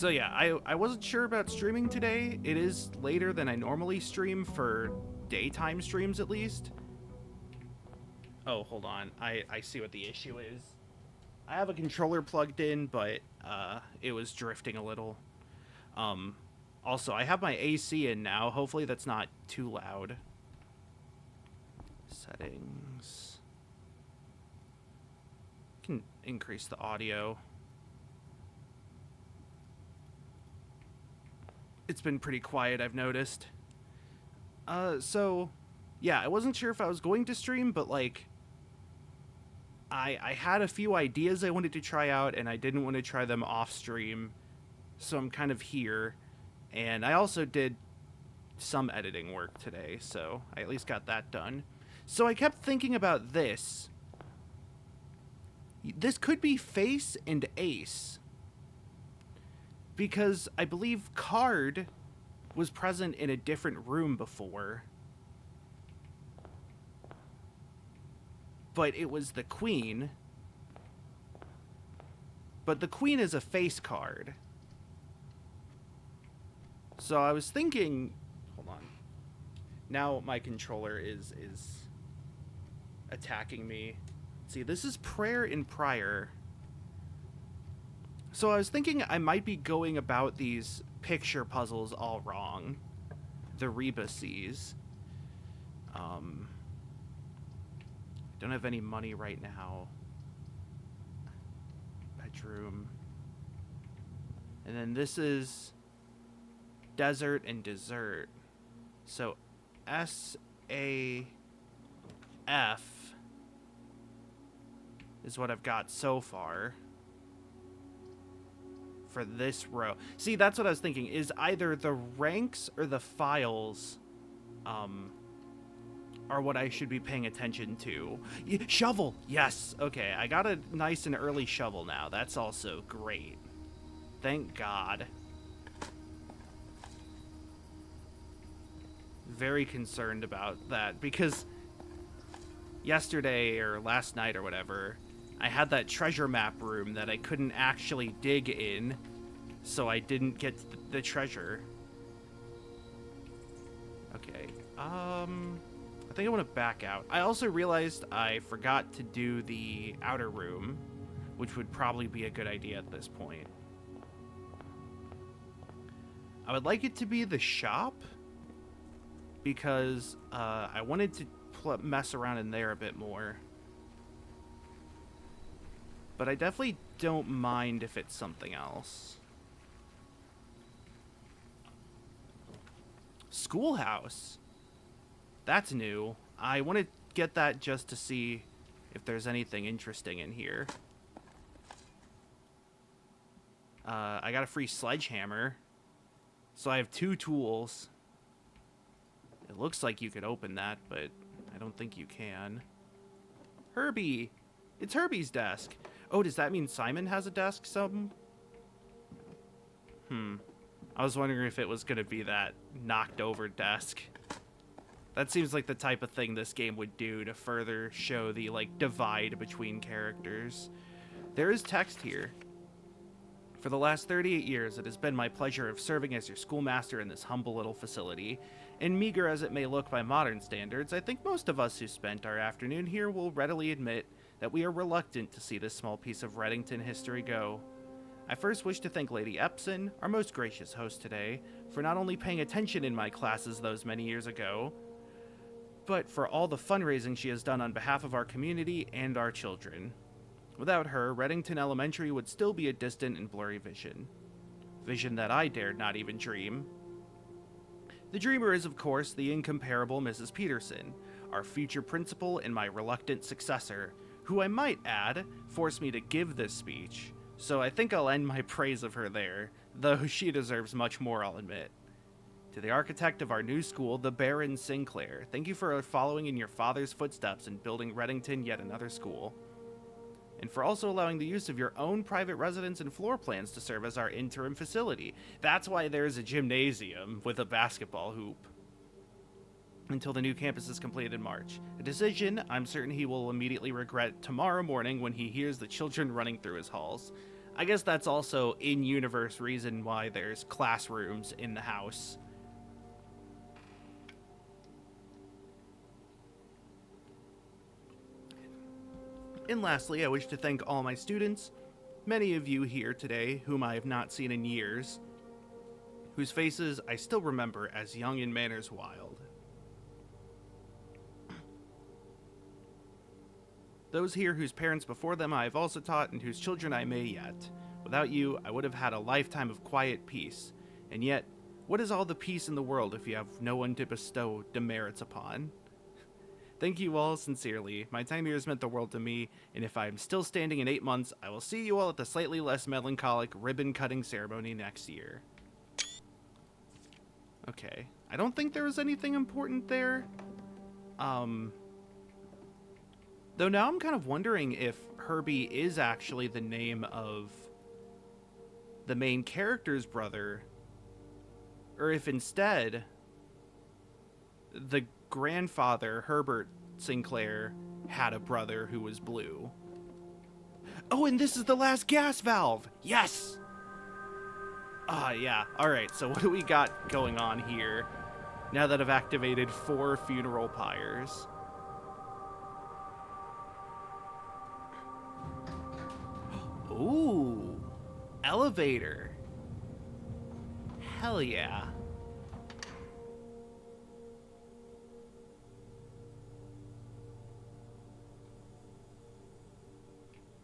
So yeah, I wasn't sure about streaming today. It is later than I normally stream for daytime streams at least. Oh, hold on. I see what the issue is. I have a controller plugged in, but it was drifting a little. Um, Also, I have my AC in now. Hopefully that's not too loud. Settings. Can increase the audio. It's been pretty quiet, I've noticed. So, yeah, I wasn't sure if I was going to stream, but, like, I had a few ideas I wanted to try out, and I didn't want to try them off stream, so I'm kind of here. And I also did some editing work today, so I at least got that done. So I kept thinking about this. This could be Face and Ace, because I believe Card was present in a different room before. But it was the Queen. But the Queen is a face card. So I was thinking, hold on. Now my controller is attacking me. See, this is Prayer in Prior. So I was thinking I might be going about these picture puzzles all wrong. The rebuses. Don't have any money right now. Bedroom. And then this is Desert and Dessert. So SAF is what I've got so far for this row. See, that's what I was thinking, is either the ranks or the files are what I should be paying attention to. Shovel! Yes! Okay, I got a nice and early shovel now. That's also great. Thank God. Very concerned about that, because yesterday or last night or whatever, I had that treasure map room that I couldn't actually dig in, so I didn't get the treasure. Okay, I think I want to back out. I also realized I forgot to do the outer room, which would probably be a good idea at this point. I would like it to be the shop, because I wanted to mess around in there a bit more. But I definitely don't mind if it's something else. Schoolhouse. That's new. I want to get that just to see if there's anything interesting in here. I got a free sledgehammer. So I have 2 tools. It looks like you could open that, but I don't think you can. Herbie! It's Herbie's desk. Oh, does that mean Simon has a desk I was wondering if it was going to be that knocked over desk. That seems like the type of thing this game would do to further show the, like, divide between characters. There is text here. For the last 38 years, it has been my pleasure of serving as your schoolmaster in this humble little facility. And meager as it may look by modern standards, I think most of us who spent our afternoon here will readily admit that we are reluctant to see this small piece of Reddington history go. I first wish to thank Lady Epson, our most gracious host today, for not only paying attention in my classes those many years ago, but for all the fundraising she has done on behalf of our community and our children. Without her, Reddington Elementary would still be a distant and blurry vision. Vision that I dared not even dream. The dreamer is, of course, the incomparable Mrs. Peterson, our future principal and my reluctant successor, who I might add, forced me to give this speech, so I think I'll end my praise of her there, though she deserves much more, I'll admit. To the architect of our new school, the Baron Sinclair, thank you for following in your father's footsteps and building Reddington yet another school. And for also allowing the use of your own private residence and floor plans to serve as our interim facility. That's why there's a gymnasium with a basketball hoop. Until the new campus is completed in March. A decision I'm certain he will immediately regret tomorrow morning when he hears the children running through his halls. I guess that's also in-universe reason why there's classrooms in the house. And lastly, I wish to thank all my students, many of you here today whom I have not seen in years, whose faces I still remember as young in manners wild. Those here whose parents before them I have also taught, and whose children I may yet. Without you, I would have had a lifetime of quiet peace. And yet, what is all the peace in the world if you have no one to bestow demerits upon? Thank you all sincerely. My time here has meant the world to me, and if I am still standing in 8 months, I will see you all at the slightly less melancholic ribbon-cutting ceremony next year. Okay. I don't think there was anything important there. Though now I'm kind of wondering if Herbie is actually the name of the main character's brother, or if instead the grandfather, Herbert Sinclair, had a brother who was blue. Oh, and this is the last gas valve! Yes! Yeah. Alright, so what do we got going on here now that I've activated 4 funeral pyres? Ooh, elevator. Hell yeah.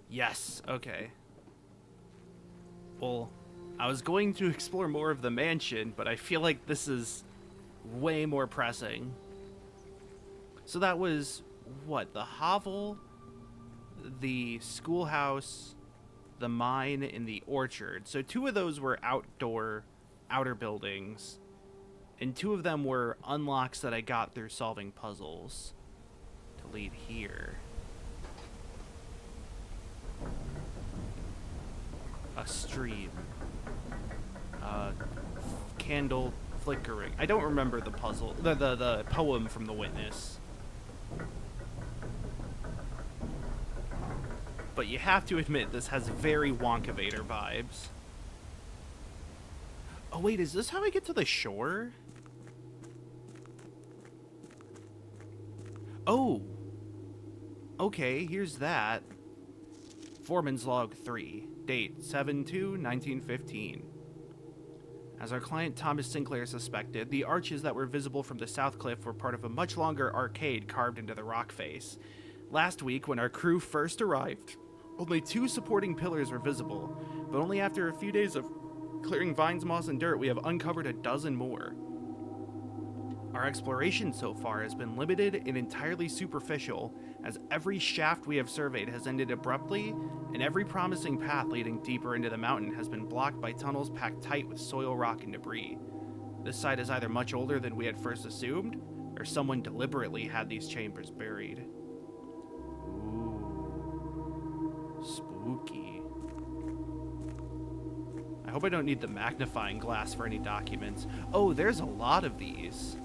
Yes, okay. Well, I was going to explore more of the mansion, but I feel like this is way more pressing. So that was, what, the hovel, the schoolhouse, the mine, and the orchard. So 2 of those were outer buildings, and 2 of them were unlocks that I got through solving puzzles to lead here. A stream. Candle flickering. I don't remember the puzzle, the poem from The Witness. But you have to admit, this has very Wonka Vator vibes. Oh wait, is this how I get to the shore? Oh! Okay, here's that. Foreman's Log 3. Date, 7/2/1915. As our client Thomas Sinclair suspected, the arches that were visible from the south cliff were part of a much longer arcade carved into the rock face. Last week, when our crew first arrived, only 2 supporting pillars were visible, but only after a few days of clearing vines, moss, and dirt, we have uncovered a dozen more. Our exploration so far has been limited and entirely superficial, as every shaft we have surveyed has ended abruptly, and every promising path leading deeper into the mountain has been blocked by tunnels packed tight with soil, rock, and debris. This site is either much older than we had first assumed, or someone deliberately had these chambers buried. Ooh. Spooky. I hope I don't need the magnifying glass for any documents. Oh, there's a lot of these.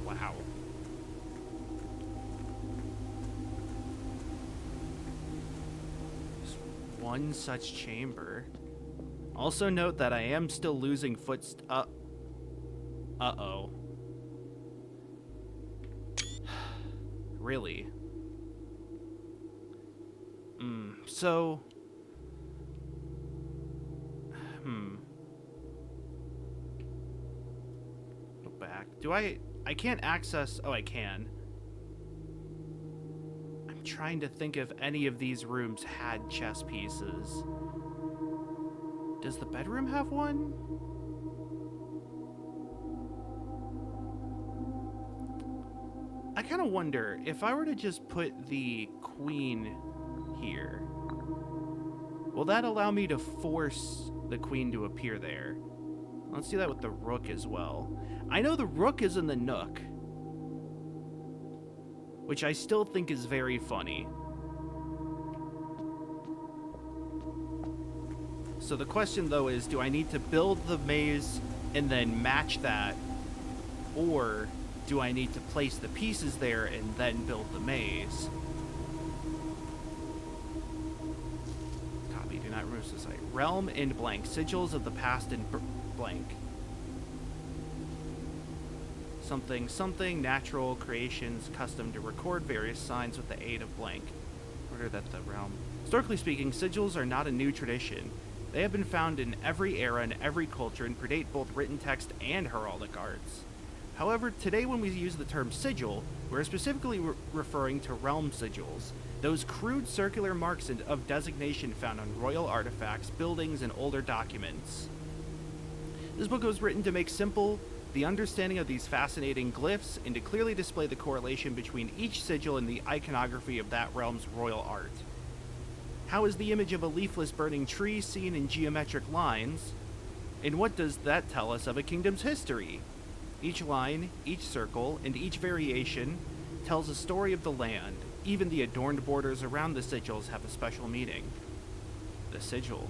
Wow. Just one such chamber. Also note that I am still losing uh-oh. Really? So... Go back. Do I can't access... Oh, I can. I'm trying to think if any of these rooms had chess pieces. Does the bedroom have one? I kind of wonder, if I were to just put the queen here, will that allow me to force the queen to appear there? Let's do that with the rook as well. I know the rook is in the nook, which I still think is very funny. So the question, though, is do I need to build the maze and then match that, or Do I need to place the pieces there and then build the maze? Copy, do not remove the site. Realm and blank. Sigils of the past and blank. Something, something, natural creations, custom to record various signs with the aid of blank. Order that the realm. Historically speaking, sigils are not a new tradition. They have been found in every era and every culture and predate both written text and heraldic arts. However, today when we use the term sigil, we're specifically referring to realm sigils, those crude circular marks of designation found on royal artifacts, buildings, and older documents. This book was written to make simple the understanding of these fascinating glyphs and to clearly display the correlation between each sigil and the iconography of that realm's royal art. How is the image of a leafless burning tree seen in geometric lines? And what does that tell us of a kingdom's history? Each line, each circle, and each variation tells a story of the land. Even the adorned borders around the sigils have a special meaning. The sigil.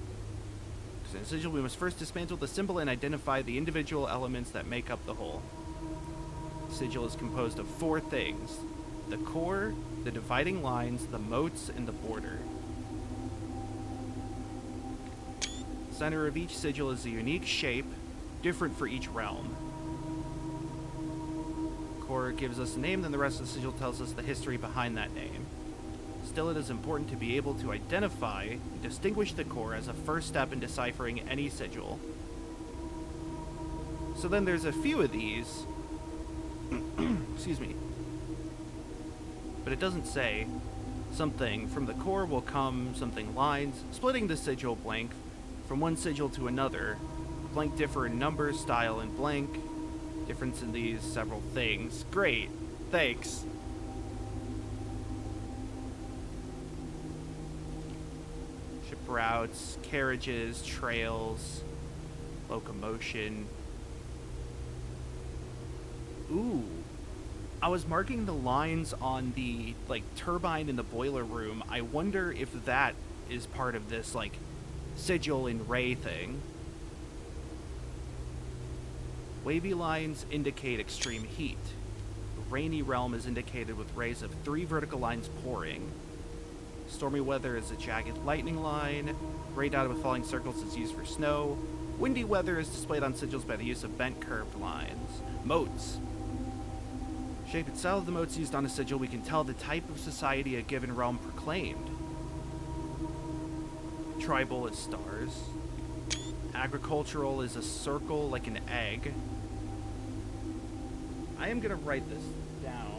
In a sigil, we must first dismantle the symbol and identify the individual elements that make up the whole. The sigil is composed of 4 things: the core, the dividing lines, the moats, and the border. The center of each sigil is a unique shape, different for each realm. The core gives us a name, then the rest of the sigil tells us the history behind that name. Still, it is important to be able to identify and distinguish the core as a first step in deciphering any sigil. So then there's a few of these. Excuse me. But it doesn't say something from the core will come something lines, splitting the sigil blank from one sigil to another. Blank differ in number, style, and blank. Difference in these several things. Great. Thanks. Routes, carriages, trails, locomotion. Ooh. I was marking the lines on the, turbine in the boiler room. I wonder if that is part of this, sigil and ray thing. Wavy lines indicate extreme heat. The rainy realm is indicated with rays of 3 vertical lines pouring. Stormy weather is a jagged lightning line. Ray dotted with falling circles is used for snow. Windy weather is displayed on sigils by the use of bent curved lines. Moats. Shape and style of the moats used on a sigil, we can tell the type of society a given realm proclaimed. Tribal is stars. Agricultural is a circle like an egg. I am going to write this down.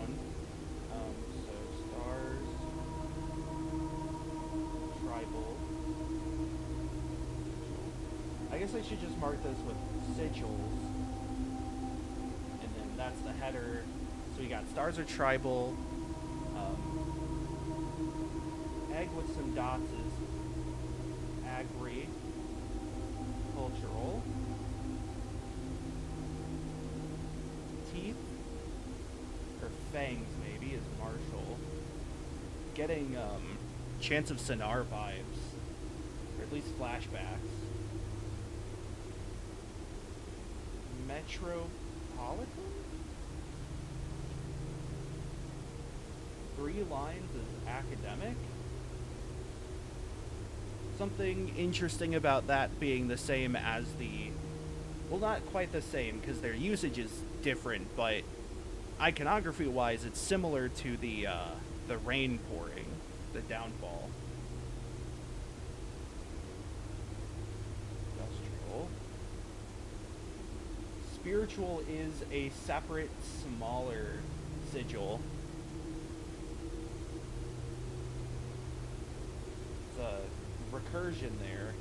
I guess I should just mark this with sigils, and then that's the header. So we got stars are tribal, egg with some dots is agri-cultural, teeth, or fangs maybe, is martial. Getting Chance of Sonar vibes, or at least flashbacks. Metropolitan? 3 lines is academic? Something interesting about that being the same as the... Well, not quite the same, because their usage is different, but iconography-wise, it's similar to the rain pouring, the downfall. Spiritual is a separate, smaller sigil. It's a recursion there.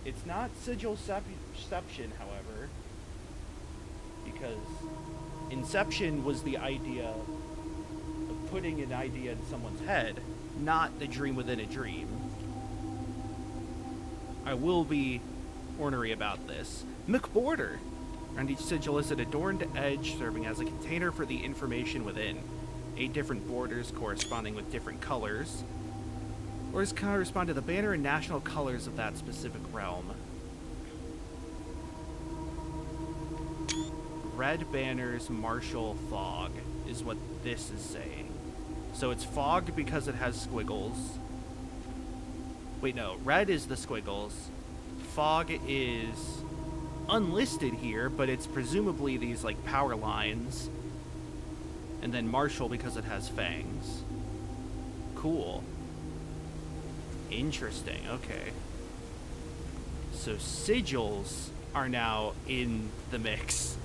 It's not sigilception, however, because inception was the idea of putting an idea in someone's head, not the dream within a dream. I will be ornery about this. McBorder. Around each sigil is an adorned edge serving as a container for the information within. 8 different borders corresponding with different colors. Borders correspond to the banner and national colors of that specific realm. Red banners, martial, fog is what this is saying. So it's fog because it has squiggles. Wait, no. Red is the squiggles. Fog is unlisted here, but it's presumably these, like, power lines. And then martial because it has fangs. Cool. Interesting. Okay. So sigils are now in the mix.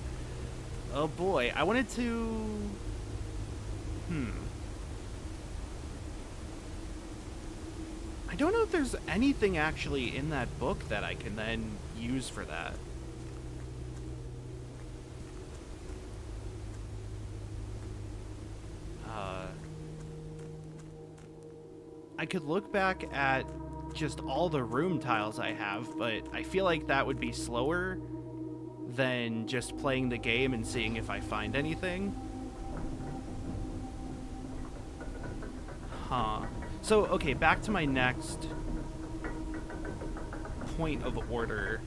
Oh boy. I wanted to... I don't know if there's anything actually in that book that I can then use for that. I could look back at just all the room tiles I have, but I feel like that would be slower than just playing the game and seeing if I find anything. Huh. So, okay, back to my next point of order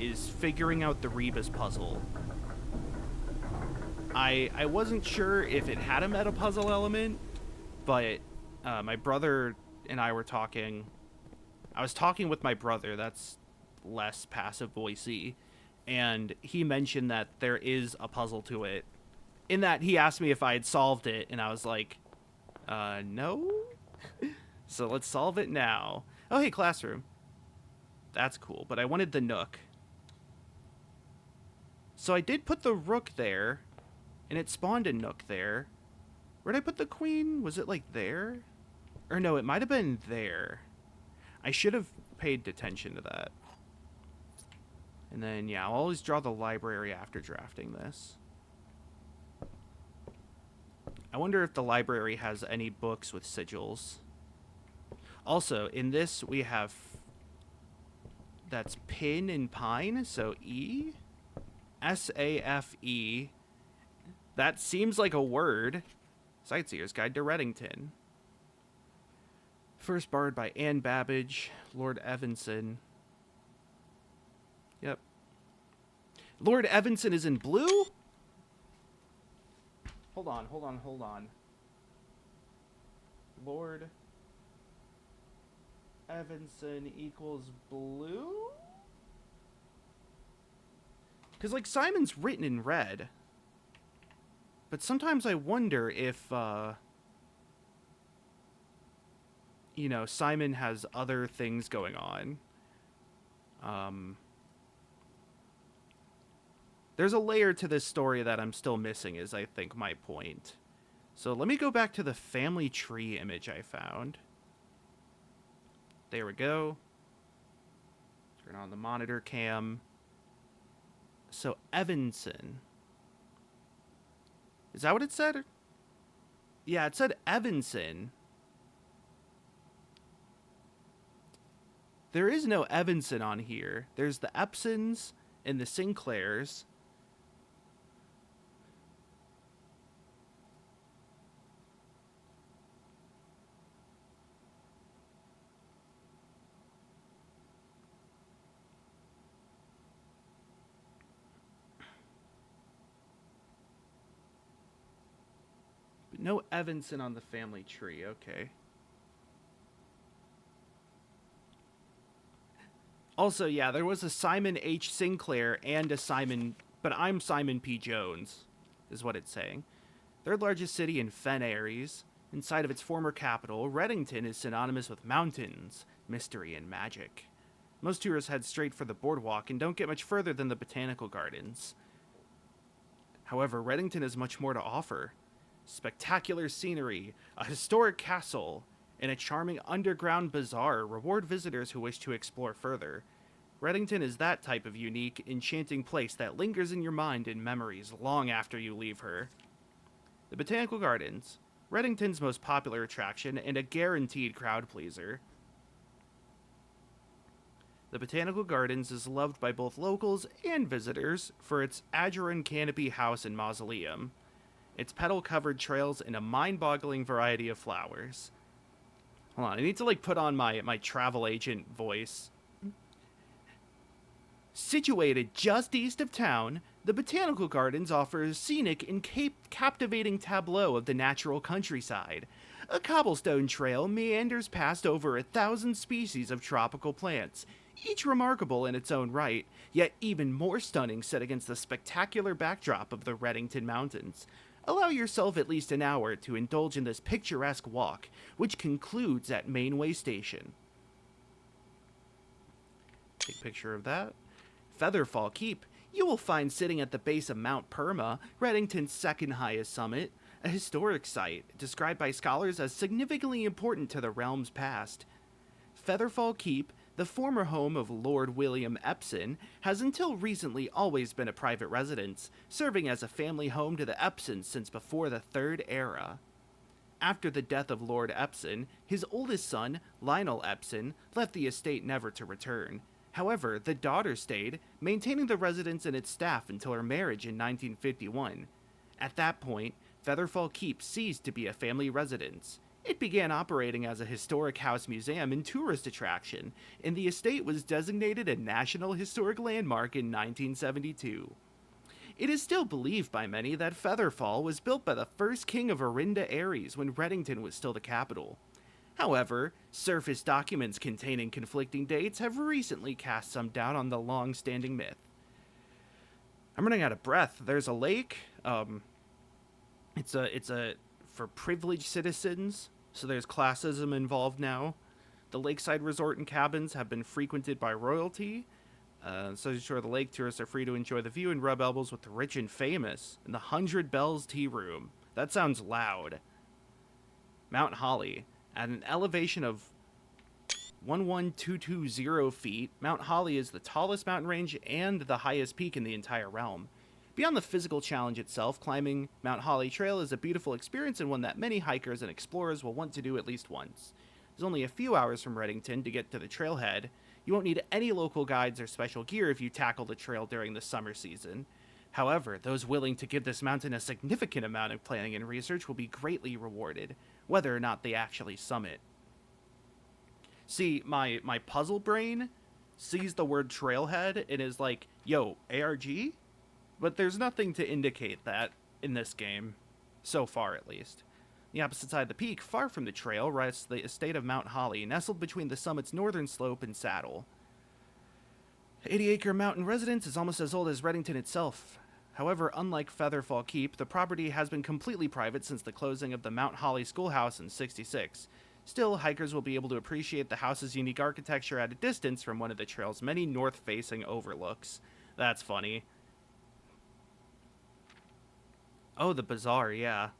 is figuring out the Rebus puzzle. I wasn't sure if it had a meta puzzle element, but my brother and I were talking. I was talking with my brother, that's less passive voicey, and he mentioned that there is a puzzle to it. In that he asked me if I had solved it, and I was like, no? So let's solve it now. Oh, hey, classroom. That's cool, but I wanted the nook. So I did put the rook there, and it spawned a nook there. Where'd I put the queen? Was it, like, there? Or no, it might have been there. I should have paid attention to that. And then, yeah, I'll always draw the library after drafting this. I wonder if the library has any books with sigils. Also, in this, we have... That's pin and pine, so E. S-A-F-E. That seems like a word. Sightseer's Guide to Reddington. First borrowed by Anne Babbage, Lord Evanson. Yep. Lord Evanson is in blue? Hold on. Lord Evanson equals blue? Because, like, Simon's written in red. But sometimes I wonder if, you know, Simon has other things going on. There's a layer to this story that I'm still missing, is I think my point. So let me go back to the family tree image I found. There we go. Turn on the monitor cam. So Evanson. Is that what it said? Yeah, it said Evanson. There is no Evanson on here. There's the Epsons and the Sinclairs. But no Evanson on the family tree. Okay. Also, yeah, there was a Simon H. Sinclair and a Simon... But I'm Simon P. Jones, is what it's saying. Third largest city in Fen Aries. Inside of its former capital, Reddington is synonymous with mountains, mystery, and magic. Most tourists head straight for the boardwalk and don't get much further than the botanical gardens. However, Reddington has much more to offer. Spectacular scenery, a historic castle, and a charming underground bazaar reward visitors who wish to explore further. Reddington is that type of unique, enchanting place that lingers in your mind and memories long after you leave her. The Botanical Gardens, Reddington's most popular attraction and a guaranteed crowd pleaser. The Botanical Gardens is loved by both locals and visitors for its Ajuran canopy house and mausoleum, its petal-covered trails, and a mind-boggling variety of flowers. Hold on, I need to, like, put on my travel agent voice. Situated just east of town, The botanical gardens offer a scenic and captivating tableau of the natural countryside. A cobblestone trail meanders past over 1,000 species of tropical plants, each remarkable in its own right, yet even more stunning set against the spectacular backdrop of the Reddington Mountains. Allow yourself at least an hour to indulge in this picturesque walk, which concludes at Mainway Station. Take a picture of that. Featherfall Keep. You will find sitting at the base of Mount Perma, Reddington's second highest summit, a historic site described by scholars as significantly important to the realm's past. Featherfall Keep, the former home of Lord William Epson, has until recently always been a private residence, serving as a family home to the Epsons since before the Third Era. After the death of Lord Epson, his oldest son, Lionel Epson, left the estate never to return. However, the daughter stayed, maintaining the residence and its staff until her marriage in 1951. At that point, Featherfall Keep ceased to be a family residence. It began operating as a historic house museum and tourist attraction, and the estate was designated a National Historic Landmark in 1972. It is still believed by many that Featherfall was built by the first king of Arinda Aries when Reddington was still the capital. However, surface documents containing conflicting dates have recently cast some doubt on the long-standing myth. I'm running out of breath. There's a lake. It's a for privileged citizens, so there's classism involved now. The lakeside resort and cabins have been frequented by royalty. So sure, the lake tourists are free to enjoy the view and rub elbows with the rich and famous in the 100 Bells Tea Room. That sounds loud. Mount Holly. At an elevation of 11,220 feet, Mount Holly is the tallest mountain range and the highest peak in the entire realm. Beyond the physical challenge itself, climbing Mount Holly Trail is a beautiful experience and one that many hikers and explorers will want to do at least once. There's only a few hours from Reddington to get to the trailhead. You won't need any local guides or special gear if you tackle the trail during the summer season. However, those willing to give this mountain a significant amount of planning and research will be greatly rewarded, whether or not they actually summit. See, my puzzle brain sees the word trailhead and is like, yo, ARG? But there's nothing to indicate that in this game, so far at least. The opposite side of the peak, far from the trail, rests the estate of Mount Holly, nestled between the summit's northern slope and saddle. The 80-acre mountain residence is almost as old as Reddington itself. However, unlike Featherfall Keep, the property has been completely private since the closing of the Mount Holly Schoolhouse in '66. Still, hikers will be able to appreciate the house's unique architecture at a distance from one of the trail's many north-facing overlooks. That's funny. Oh, the bazaar, yeah.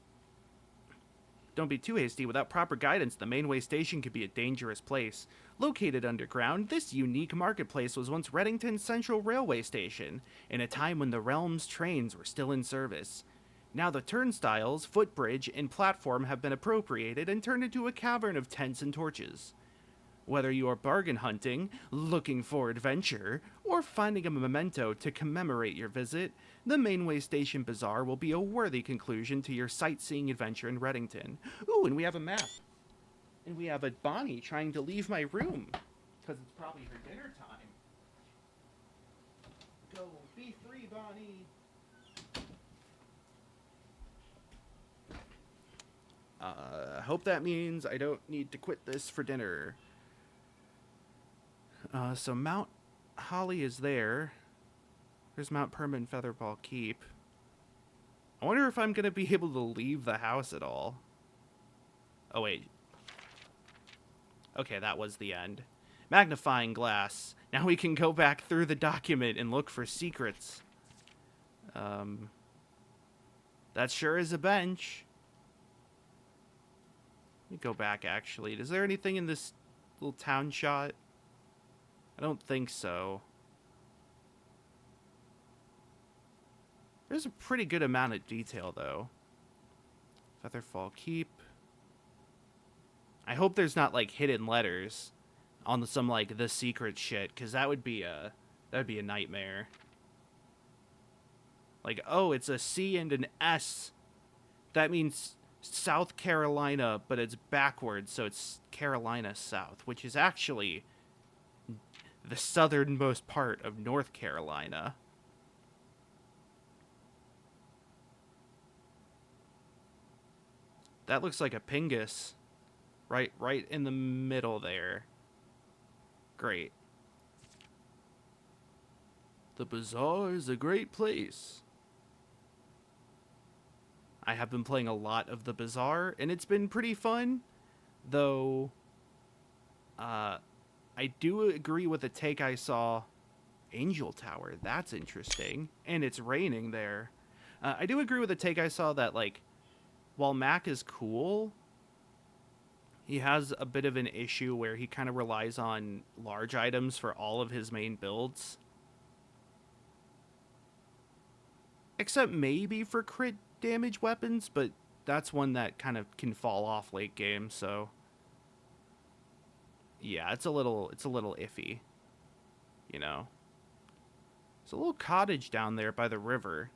Don't be too hasty. Without proper guidance, the Mainway Station could be a dangerous place. Located underground, this unique marketplace was once Reddington's central railway station, in a time when the realm's trains were still in service. Now the turnstiles, footbridge, and platform have been appropriated and turned into a cavern of tents and torches. Whether you are bargain hunting, looking for adventure, or finding a memento to commemorate your visit, the Mainway Station Bazaar will be a worthy conclusion to your sightseeing adventure in Reddington. Ooh, and we have a map. And we have a Bonnie trying to leave my room, because it's probably her dinner time. Go, be free, Bonnie! Hope that means I don't need to quit this for dinner. So Mount Holly is there. There's Mount Perma and Featherball Keep. I wonder if I'm going to be able to leave the house at all. Oh, wait. Okay, that was the end. Magnifying glass. Now we can go back through the document and look for secrets. That sure is a bench. Let me go back, actually. Is there anything in this little town shot? I don't think so. There's a pretty good amount of detail, though. Featherfall Keep. I hope there's not, like, hidden letters on some, like, the secret shit, because that would be a nightmare. Like, oh, it's a C and an S. That means South Carolina, but it's backwards, so it's Carolina South, which is actually the southernmost part of North Carolina. That looks like a pingus. Right in the middle there. Great. The bazaar is a great place. I have been playing a lot of the bazaar, and it's been pretty fun. Though, I do agree with the take I saw. Angel Tower, that's interesting. And it's raining there. I do agree with the take I saw that, like, while Mac is cool, he has a bit of an issue where he kind of relies on large items for all of his main builds. Except maybe for crit damage weapons, but that's one that kind of can fall off late game, so yeah, it's a little iffy. You know. There's a little cottage down there by the river.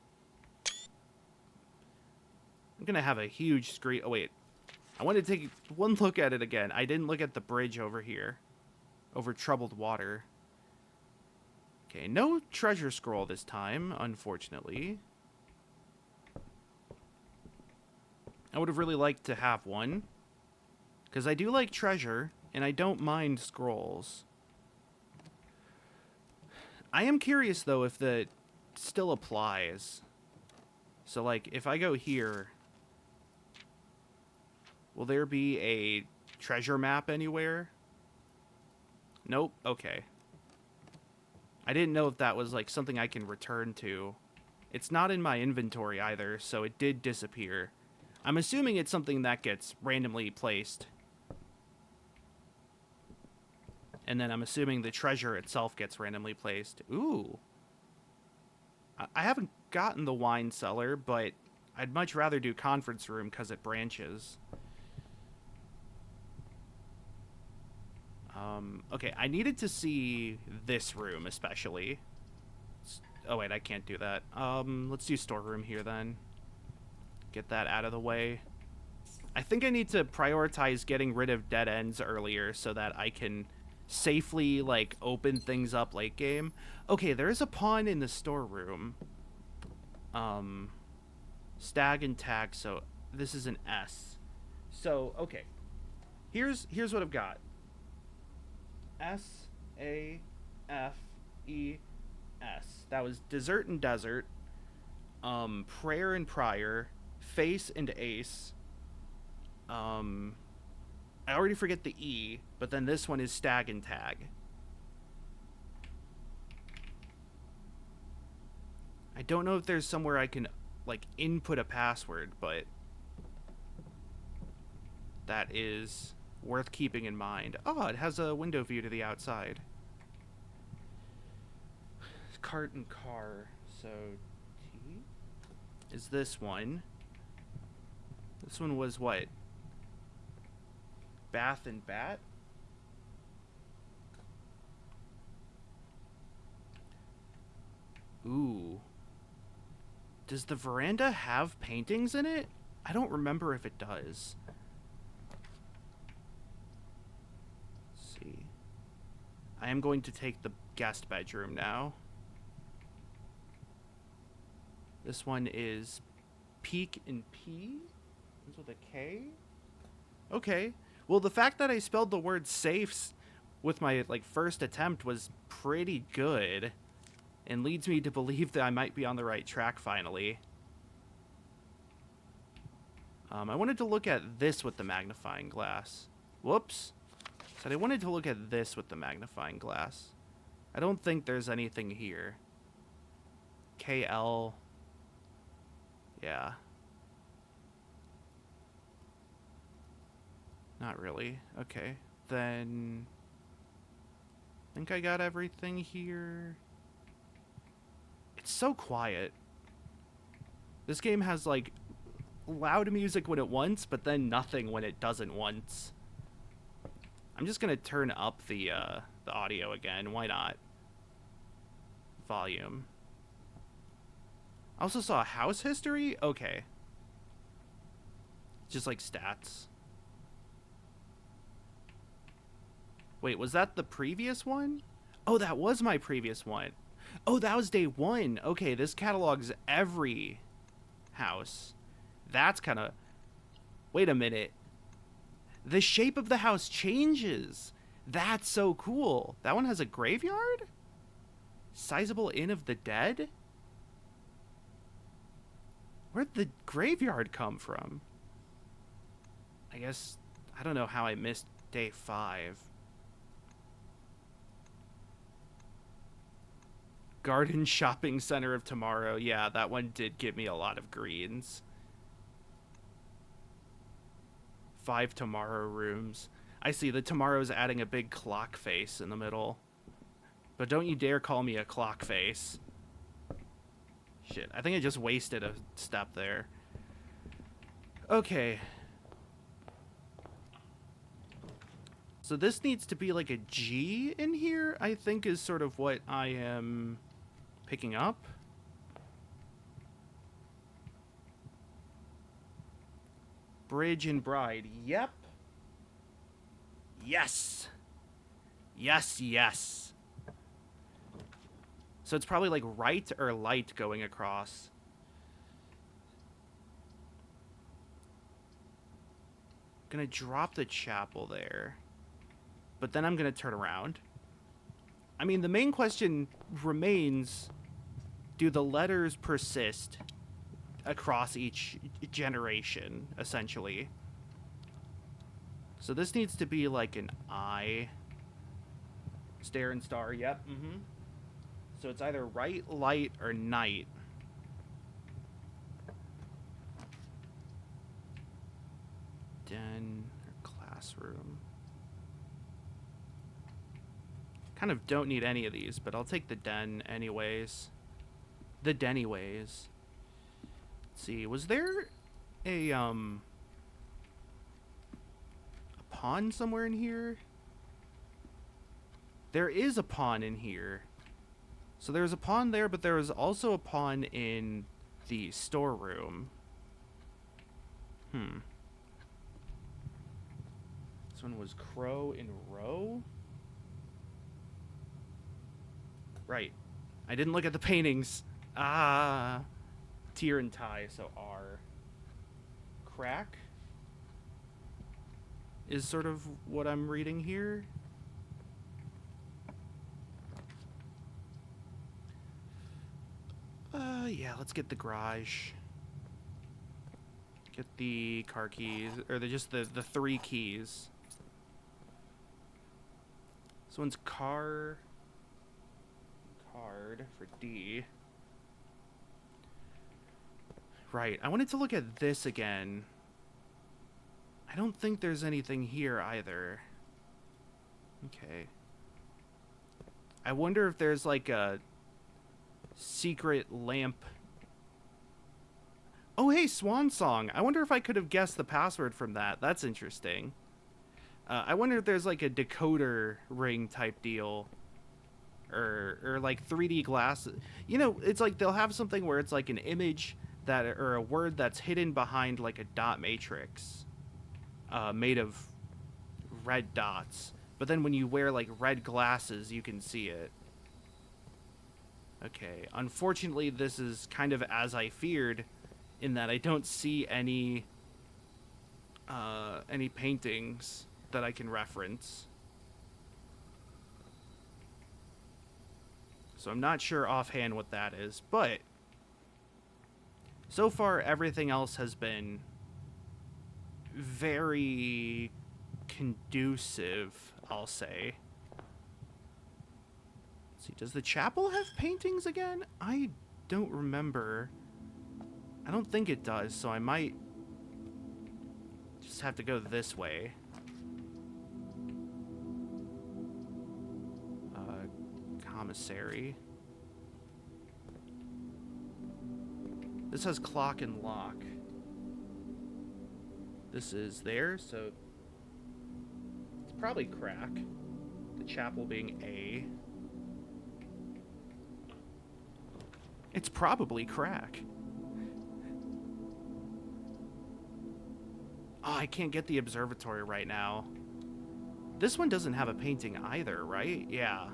I'm gonna have a huge screen. Oh wait, I want to take one look at it again. I didn't look at the bridge over here, over troubled water. Okay, no treasure scroll this time, unfortunately. I would have really liked to have one, because I do like treasure, and I don't mind scrolls. I am curious, though, if that still applies. So, like, if I go here, will there be a treasure map anywhere? Nope. Okay. I didn't know if that was, like, something I can return to. It's not in my inventory either, so it did disappear. I'm assuming it's something that gets randomly placed. And then I'm assuming the treasure itself gets randomly placed. Ooh. I haven't gotten the wine cellar, but I'd much rather do conference room because it branches. Okay, I needed to see this room especially. Oh wait, I can't do that. Let's do storeroom here then. Get that out of the way. I think I need to prioritize getting rid of dead ends earlier so that I can safely, like, open things up late game. Okay, there is a pawn in the storeroom. Stag and tag, so this is an S. So, okay. Here's what I've got. S-A-F-E-S. That was dessert and desert. Prayer and prior. Face and ace. I already forget the E, but then this one is stag and tag. I don't know if there's somewhere I can, like, input a password, but that is worth keeping in mind. Oh, it has a window view to the outside. Cart and car. So, T is this one. This one was what? Bath and bat? Ooh. Does the veranda have paintings in it? I don't remember if it does. Let's see. I am going to take the guest bedroom now. This one is Peak and P? It's with a K? Okay. Well, the fact that I spelled the word safes with my, like, first attempt was pretty good, and leads me to believe that I might be on the right track finally. I wanted to look at this with the magnifying glass. Whoops. Said I wanted to look at this with the magnifying glass. I don't think there's anything here. KL. Yeah. Not really. Okay. Then I think I got everything here. It's so quiet. This game has, like, loud music when it wants, but then nothing when it doesn't once. I'm just gonna turn up the audio again. Why not? Volume. I also saw house history? Okay. Just like stats. Wait, was that the previous one? Oh, that was my previous one. Oh, that was day one. Okay, this catalogs every house. That's kind of... Wait a minute. The shape of the house changes. That's so cool. That one has a graveyard? Sizable Inn of the Dead? Where'd the graveyard come from? I guess, I don't know how I missed day 5. Garden Shopping Center of Tomorrow. Yeah, that one did give me a lot of greens. 5 Tomorrow rooms. I see, the Tomorrow's adding a big clock face in the middle. But don't you dare call me a clock face. Shit, I think I just wasted a step there. Okay. So this needs to be like a G in here, I think is sort of what I am picking up. Bridge and Bride. Yep. Yes. Yes, yes. So it's probably like right or light going across. Gonna drop the chapel there. But then I'm gonna turn around. I mean, the main question remains, do the letters persist across each generation, essentially? So this needs to be like an I. Stare and star, yep, mm-hmm. So it's either right, light, or night. Den or classroom. Kind of don't need any of these, but I'll take the den anyways. The Dennyways. Let's see, was there a pond somewhere in here? There is a pond in here. So there's a pond there, but there was also a pond in the storeroom. This one was Crow in Row? Right. I didn't look at the paintings. Ah. Tier and tie, so R. Crack is sort of what I'm reading here. Yeah, let's get the garage. Get the car keys, or just the 3 keys. This one's card for D. Right, I wanted to look at this again. I don't think there's anything here either. Okay. I wonder if there's like a secret lamp. Oh, hey, Swan Song. I wonder if I could have guessed the password from that. That's interesting. I wonder if there's like a decoder ring type deal. Or like 3D glasses. You know, it's like they'll have something where it's like an image that, or a word that's hidden behind like a dot matrix made of red dots. But then when you wear like red glasses, you can see it. Okay, unfortunately, this is kind of as I feared, in that I don't see any paintings that I can reference. So I'm not sure offhand what that is, but so far everything else has been very conducive, I'll say. Let's see, does the chapel have paintings again? I don't remember. I don't think it does, so I might just have to go this way. Commissary. This has clock and lock. This is there, so it's probably crack. The chapel being A. It's probably crack. Oh, I can't get the observatory right now. This one doesn't have a painting either, right? Yeah.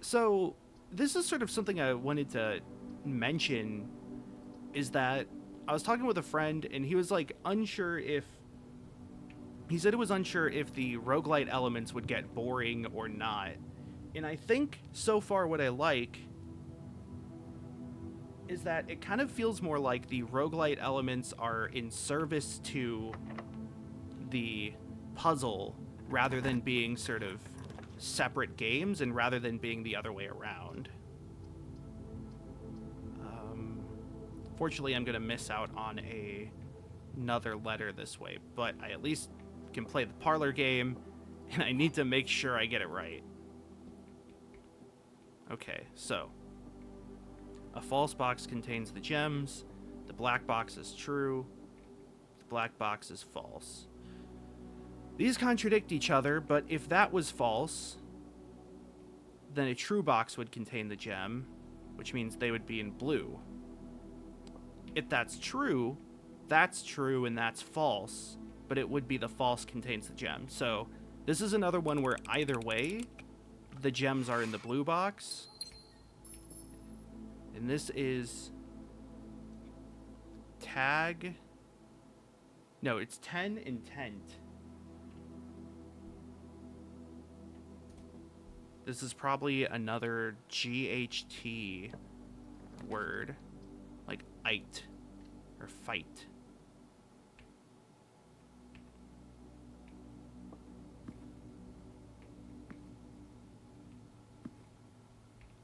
So, this is sort of something I wanted to mention, is that I was talking with a friend, and he was like unsure if he said it was unsure if the roguelite elements would get boring or not. And I think so far what I like is that it kind of feels more like the roguelite elements are in service to the puzzle rather than being sort of separate games and rather than being the other way around. Fortunately, I'm going to miss out on another letter this way, but I at least can play the parlor game, and I need to make sure I get it right. Okay, so a false box contains the gems, the black box is true, the black box is false. These contradict each other, but if that was false, then a true box would contain the gem, which means they would be in blue. If that's true and that's false, but it would be the false contains the gem. So this is another one where either way, the gems are in the blue box. And this is tag. No, it's 10 intent. This is probably another GHT word. Like ite or fight.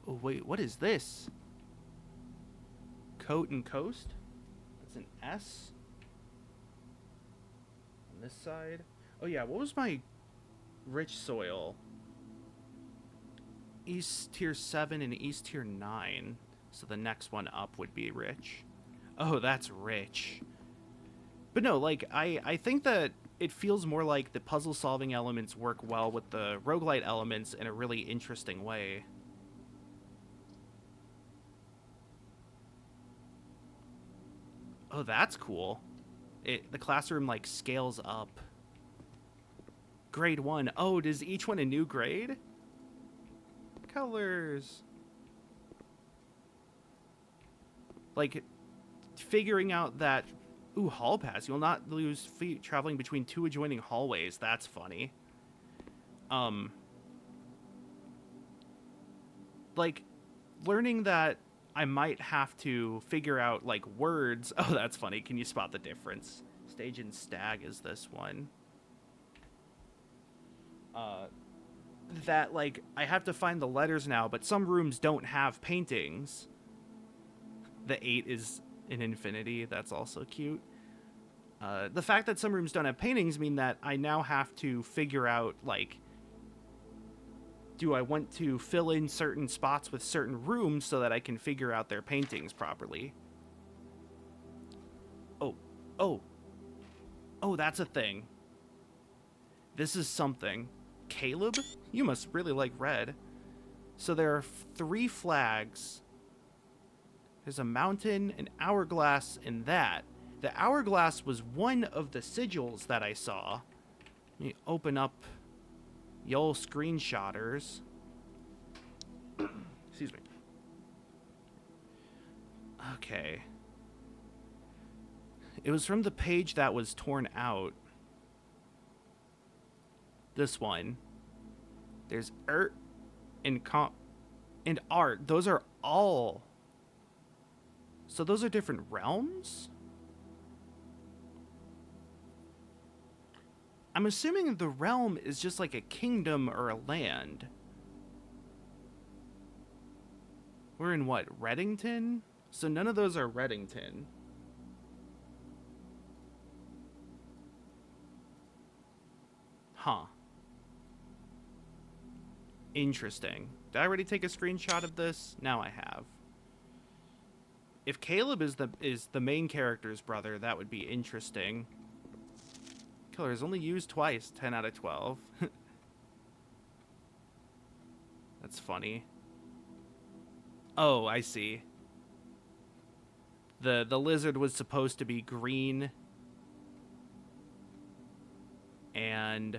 Oh, wait, what is this? Coat and coast? That's an S. On this side. Oh, yeah, what was my rich soil? East tier 7 and East tier 9. So the next one up would be rich. Oh, that's rich. But no, like, I think that it feels more like the puzzle solving elements work well with the roguelite elements in a really interesting way. Oh, that's cool. The classroom, like, scales up. Grade 1. Oh, does each one a new grade? Colors. Like, figuring out that... Ooh, hall pass. You'll not lose feet traveling between 2 adjoining hallways. That's funny. Like, learning that I might have to figure out, like, words. Oh, that's funny. Can you spot the difference? Stage and stag is this one. That, like, I have to find the letters now, but some rooms don't have paintings. The 8 is an infinity. That's also cute. The fact that some rooms don't have paintings mean that I now have to figure out, like, do I want to fill in certain spots with certain rooms so that I can figure out their paintings properly? Oh, that's a thing. This is something. Caleb, you must really like red. So there are 3 flags. There's a mountain, an hourglass, and that. The hourglass was one of the sigils that I saw. Let me open up the old screenshotters. Excuse me. Okay. It was from the page that was torn out. This one. There's and and art. Those are all. So those are different realms? I'm assuming the realm is just like a kingdom or a land. We're in what? Reddington? So none of those are Reddington. Huh. Interesting. Did I already take a screenshot of this? Now I have. If Caleb is the main character's brother, that would be interesting. Killer is only used twice, 10 out of 12. That's funny. Oh, I see. The lizard was supposed to be green. And...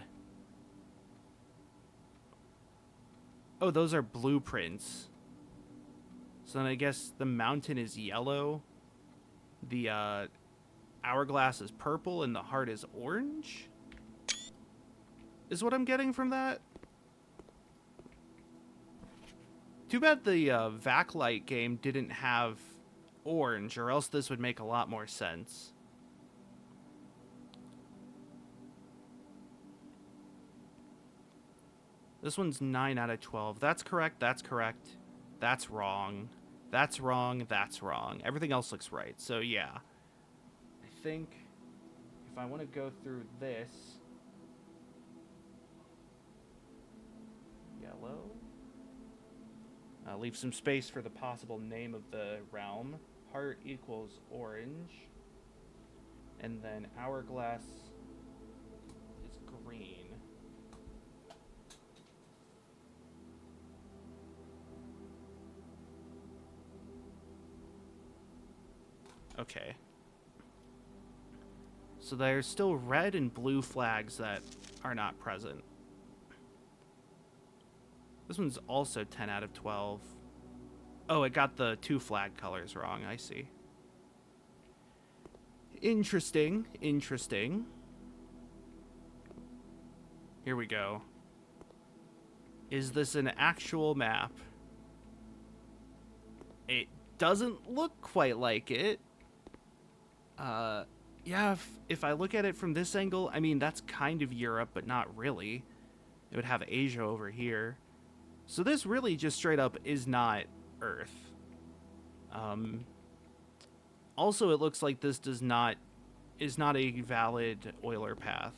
oh, those are blueprints. So then I guess the mountain is yellow. The hourglass is purple and the heart is orange? Is what I'm getting from that? Too bad the VAC Light game didn't have orange, or else this would make a lot more sense. This one's 9 out of 12. That's correct, that's correct. That's wrong. That's wrong, that's wrong. Everything else looks right, so yeah. I think if I want to go through this... Yellow. Leave some space for the possible name of the realm. Heart equals orange. And then hourglass is green. Okay. So there's still red and blue flags that are not present. This one's also 10 out of 12. Oh, it got the 2 flag colors wrong. I see. Interesting. Interesting. Here we go. Is this an actual map? It doesn't look quite like it. Yeah, if I look at it from this angle, I mean, that's kind of Europe, but not really. It would have Asia over here. So this really just straight up is not Earth. Also, it looks like this is not a valid Euler path.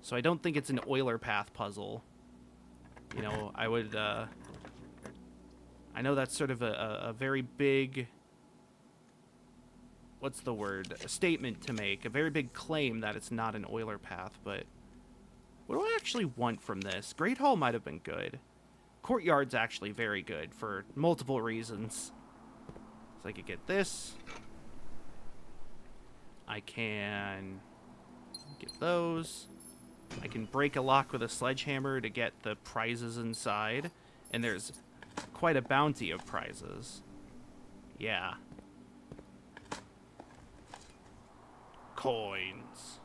So I don't think it's an Euler path puzzle. You know, I would, I know that's sort of a very big, what's the word? A statement to make. A very big claim that it's not an Euler path, but what do I actually want from this? Great Hall might have been good. Courtyard's actually very good for multiple reasons. So I could get this. I can get those. I can break a lock with a sledgehammer to get the prizes inside. And there's quite a bounty of prizes. Yeah. Coins.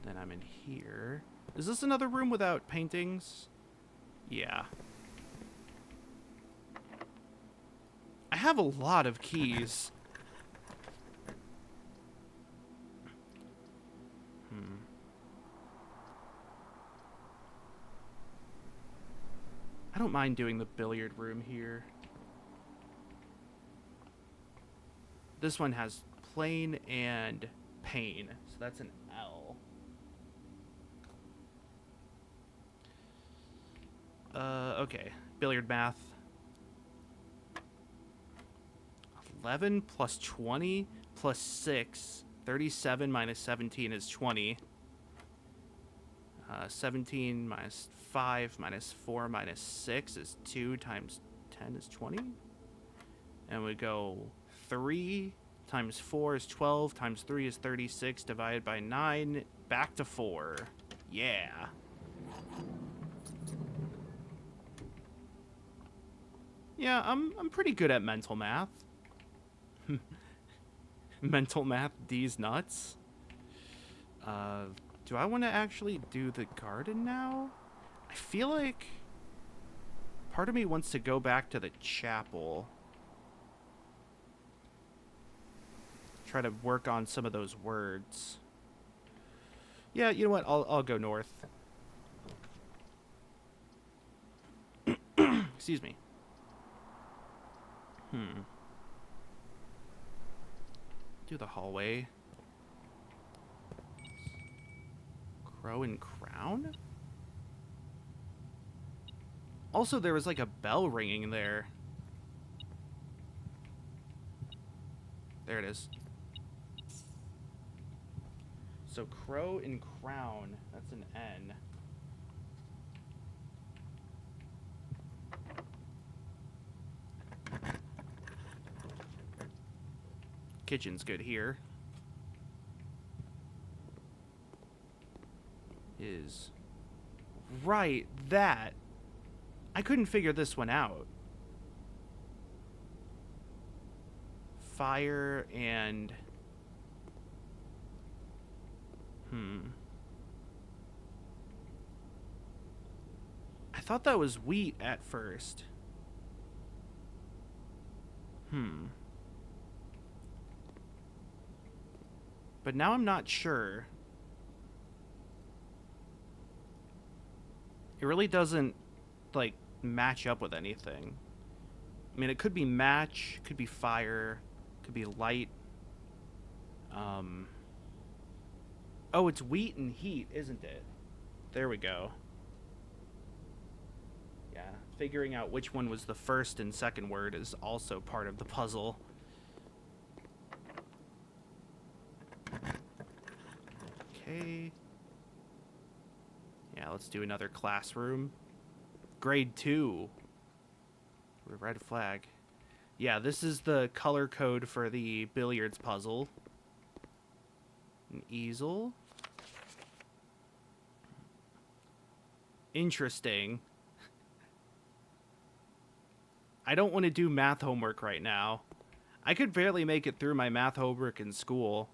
Then I'm in here. Is this another room without paintings? Yeah. I have a lot of keys. I don't mind doing the billiard room here. This one has plain and pane, so that's an L. Okay. Billiard math. 11 plus 20 plus 6. 37 minus 17 is 20. 17 minus 5 minus 4 minus 6 is 2 times 10 is 20. And we go 3 times 4 is 12 times 3 is 36 divided by 9 back to 4. Yeah. Yeah, I'm pretty good at mental math. Mental math, D's nuts. Do I want to actually do the garden now? I feel like part of me wants to go back to the chapel. Try to work on some of those words. Yeah, you know what? I'll go north. Excuse me. Do the hallway. Crow and crown? Also, there was like a bell ringing there. There it is. So crow and crown, that's an N. Kitchen's good here. Is right, that. I couldn't figure this one out. fire and... I thought that was wheat at first. But now I'm not sure. It really doesn't, like, match up with anything. I mean, it could be match, could be fire, could be light. Oh, it's wheat and heat, isn't it? There we go. Yeah, figuring out which one was the first and second word is also part of the puzzle. Okay. Yeah, let's do another classroom. Grade 2. Red flag. Yeah, this is the color code for the billiards puzzle. An easel. Interesting. I don't want to do math homework right now. I could barely make it through my math homework in school.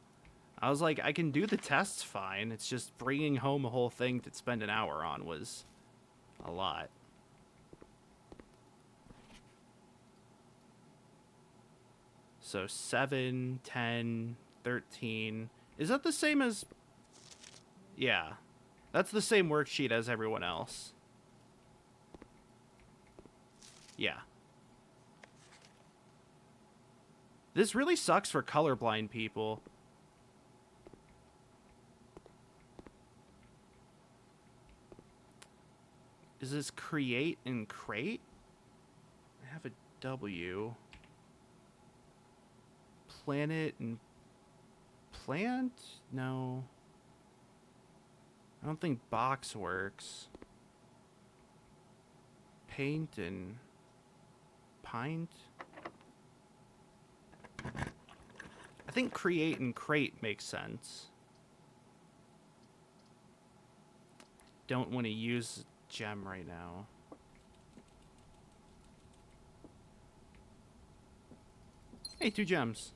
I was like, I can do the tests fine. It's just bringing home a whole thing to spend an hour on was a lot. So 7, 10, 13. Is that the same as... Yeah. That's the same worksheet as everyone else. Yeah. This really sucks for colorblind people. Is this create and crate? I have a W. Planet and plant? No. I don't think box works. Paint and pint? I think create and crate makes sense. Don't want to use gem right now. Hey, 2 gems.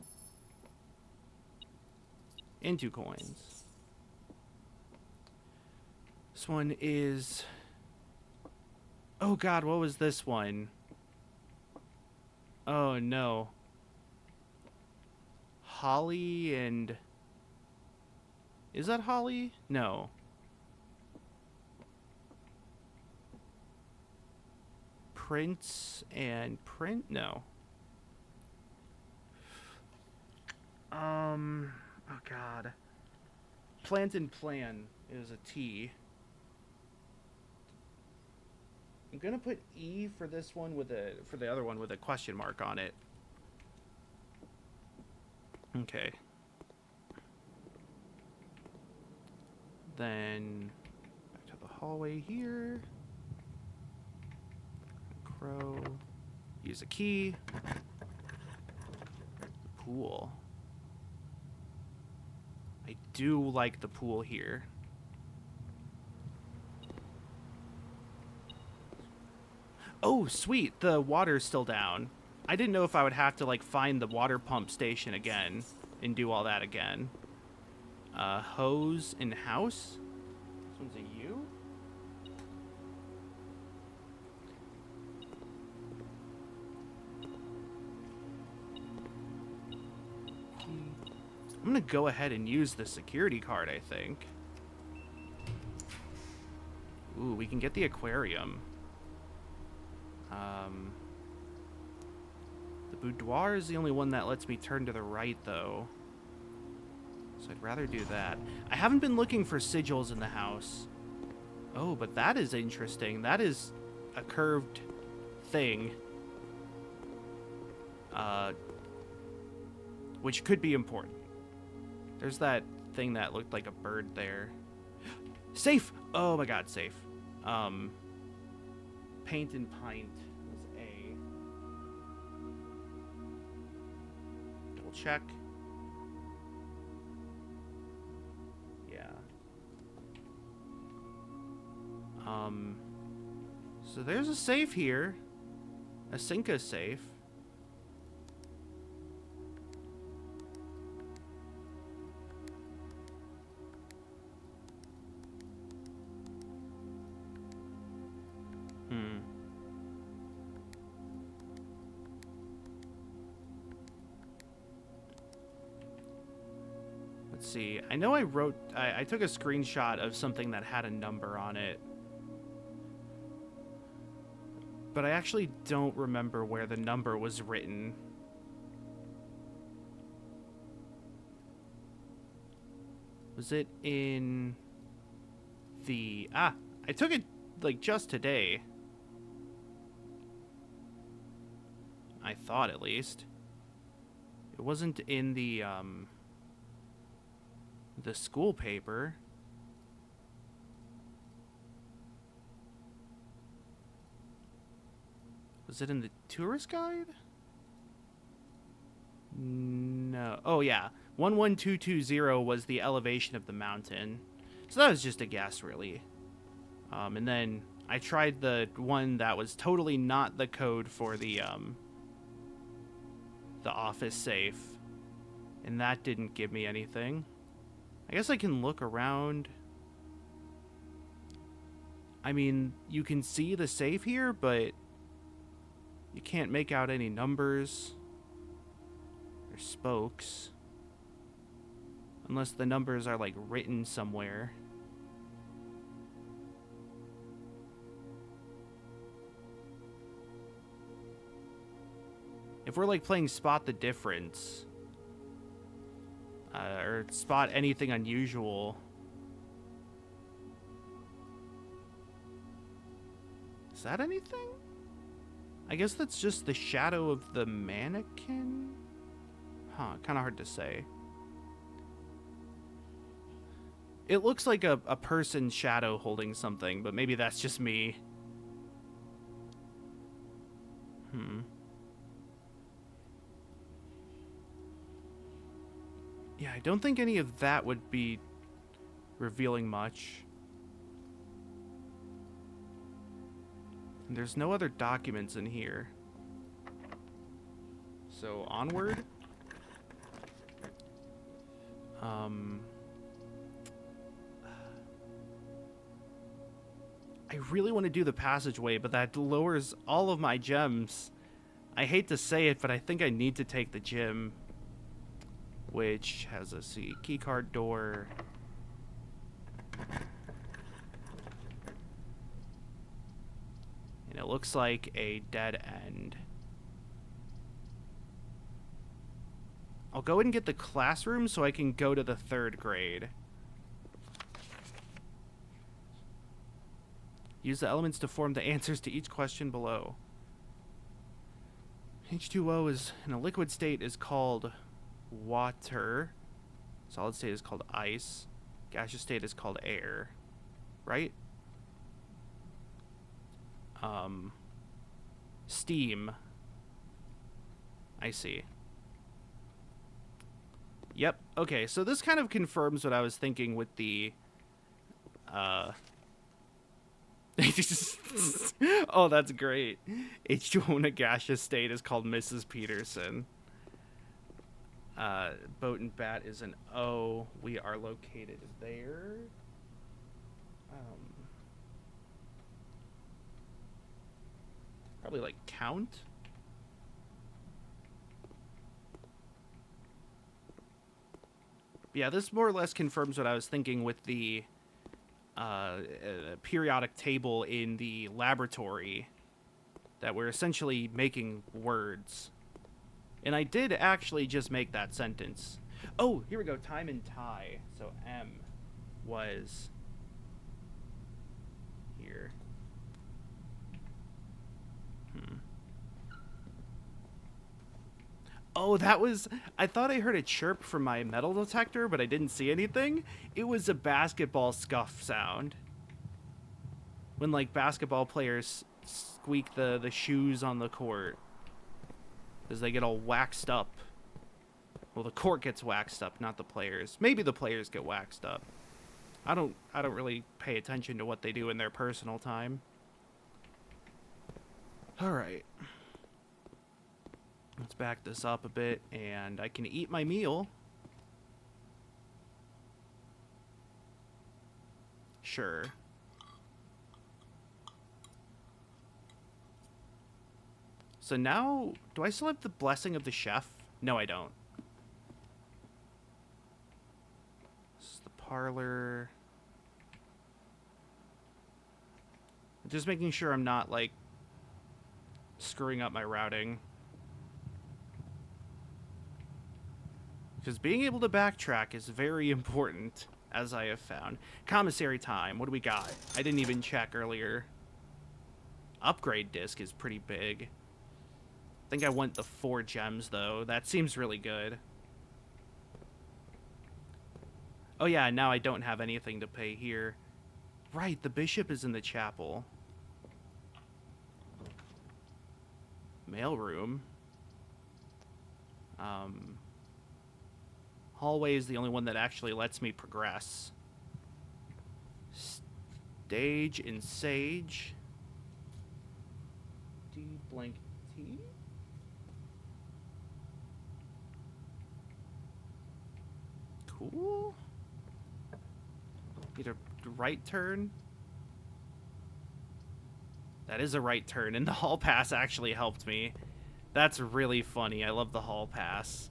And 2 coins. This one is... Oh god, what was this one? Oh no. Holly and... Is that Holly? No. Prince and print? No. Oh god. Plant and plan is a T. I'm gonna put E for this one with a, for the other one with a question mark on it. Okay. Then back to the hallway here. Crow. Use a key. Pool. I do like the pool here. Oh, sweet. The water's still down. I didn't know if I would have to, like, find the water pump station again and do all that again. Hose in house? This one's a U? I'm gonna go ahead and use the security card, I think. Ooh, we can get the aquarium. The boudoir is the only one that lets me turn to the right, though. So I'd rather do that. I haven't been looking for sigils in the house. Oh, but that is interesting. That is a curved thing. Which could be important. There's that thing that looked like a bird there. Safe! Oh my god, safe. Paint and pint was A. Double check. Yeah. So there's a safe here. A Cinca safe. Let's see. I know I took a screenshot of something that had a number on it. But I actually don't remember where the number was written. Was it in the... I took it, like, just today. I thought, at least. It wasn't in the school paper. Was it in the tourist guide? No. Oh, yeah. 11220 was the elevation of the mountain. So that was just a guess, really. And then I tried the one that was totally not the code for the office safe. And that didn't give me anything. I guess I can look around. I mean, you can see the safe here, but you can't make out any numbers or spokes. Unless the numbers are, like, written somewhere. If we're, like, playing Spot the Difference, or spot anything unusual, is that anything? I guess that's just the shadow of the mannequin? Huh, kind of hard to say. It looks like a person's shadow holding something, but maybe that's just me. Yeah, I don't think any of that would be revealing much. And there's no other documents in here. So, onward. I really want to do the passageway, but that lowers all of my gems. I hate to say it, but I think I need to take the gym. Which has a keycard door. And it looks like a dead end. I'll go and get the classroom so I can go to the 3rd grade. Use the elements to form the answers to each question below. H2O is in a liquid state is called water. Solid state is called ice. Gaseous state is called air. Right? Steam. I see. Yep. Okay, so this kind of confirms what I was thinking with the oh, that's great. H2O in a gaseous state is called Mrs. Peterson. Boat and Bat is an O. We are located there. Probably like count. Yeah, this more or less confirms what I was thinking with the periodic table in the laboratory, that we're essentially making words. And I did actually just make that sentence. Oh, here we go. Time and tie. So M was here. Oh, that was... I thought I heard a chirp from my metal detector, but I didn't see anything. It was a basketball scuff sound. When, like, basketball players squeak the shoes on the court. As they get all waxed up. Well, the court gets waxed up, not the players. Maybe the players get waxed up. I don't really pay attention to what they do in their personal time. All right. Let's back this up a bit, and I can eat my meal. Sure. So now, do I still have the blessing of the chef? No, I don't. Parlor. Just making sure I'm not, like, screwing up my routing. Because being able to backtrack is very important, as I have found. Commissary time. What do we got? I didn't even check earlier. Upgrade disc is pretty big. I think I want the 4 gems, though. That seems really good. Oh, yeah, now I don't have anything to pay here. Right, the bishop is in the chapel. Mailroom. Hallway is the only one that actually lets me progress. Stage in Sage. D blank T? Cool. Need a right turn. That is a right turn, and the hall pass actually helped me. That's really funny. I love the hall pass.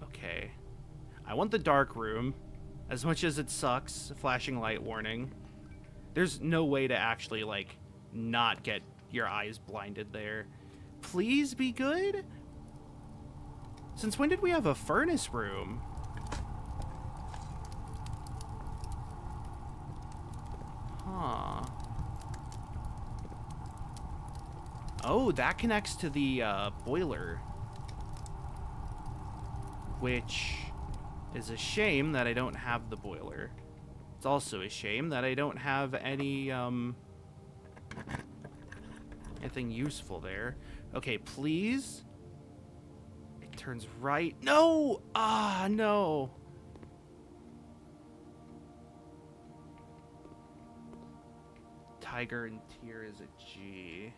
Okay. I want the dark room. As much as it sucks, flashing light warning. There's no way to actually, like, not get your eyes blinded there. Please be good? Since when did we have a furnace room? Huh. Oh, that connects to the boiler. Which is a shame that I don't have the boiler. It's also a shame that I don't have any, anything useful there. Okay, please. It turns right. No! Ah, no. Tiger and Tier is a G.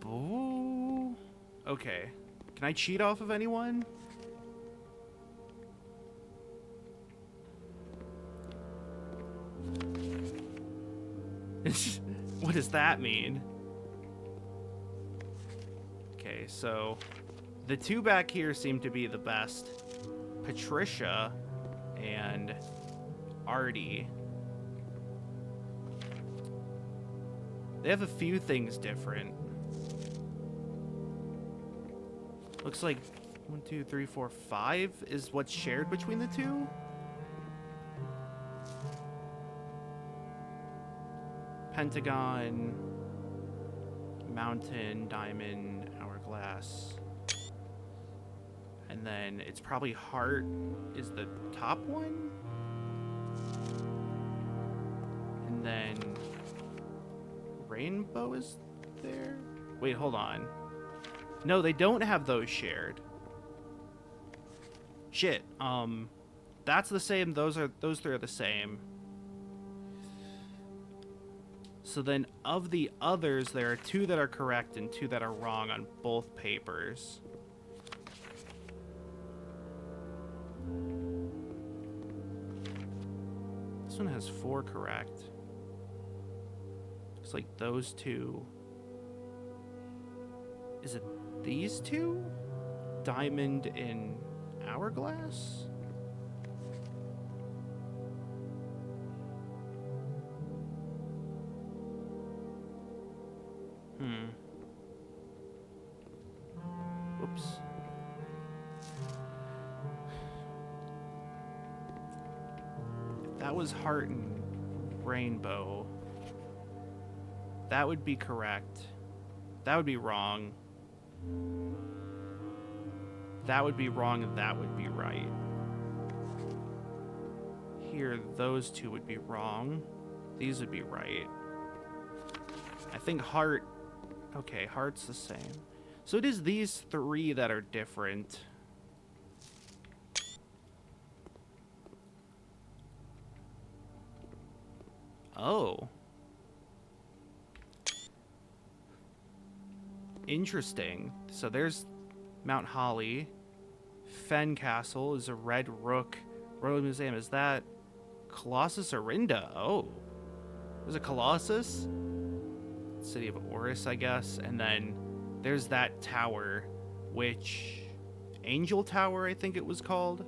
Oh. Okay. Can I cheat off of anyone? What does that mean? Okay, so the 2 back here seem to be the best. Patricia and Artie. They have a few things different. Looks like 1, 2, 3, 4, 5 is what's shared between the 2. Pentagon, Mountain, Diamond, Hourglass. And then it's probably Heart is the top one. And then Rainbow is there. Wait, hold on. No, they don't have those shared. Shit. That's the same. Those 3 are the same. So then of the others, there are 2 that are correct and 2 that are wrong on both papers. This one has 4 correct. Looks like those 2. Is it these 2? Diamond and Hourglass? Whoops. That was Heart and Rainbow. That would be correct. That would be wrong. That would be wrong, and that would be right. Here, those 2 would be wrong. These would be right. I think Heart... Okay, Heart's the same. So it is these 3 that are different. Oh. Interesting. So there's Mount Holly. Fen Castle is a red rook. Royal Museum, is that Colossus Orinda? Oh. There's a Colossus? city of Oris, I guess. And then there's that tower, which... Angel Tower, I think it was called.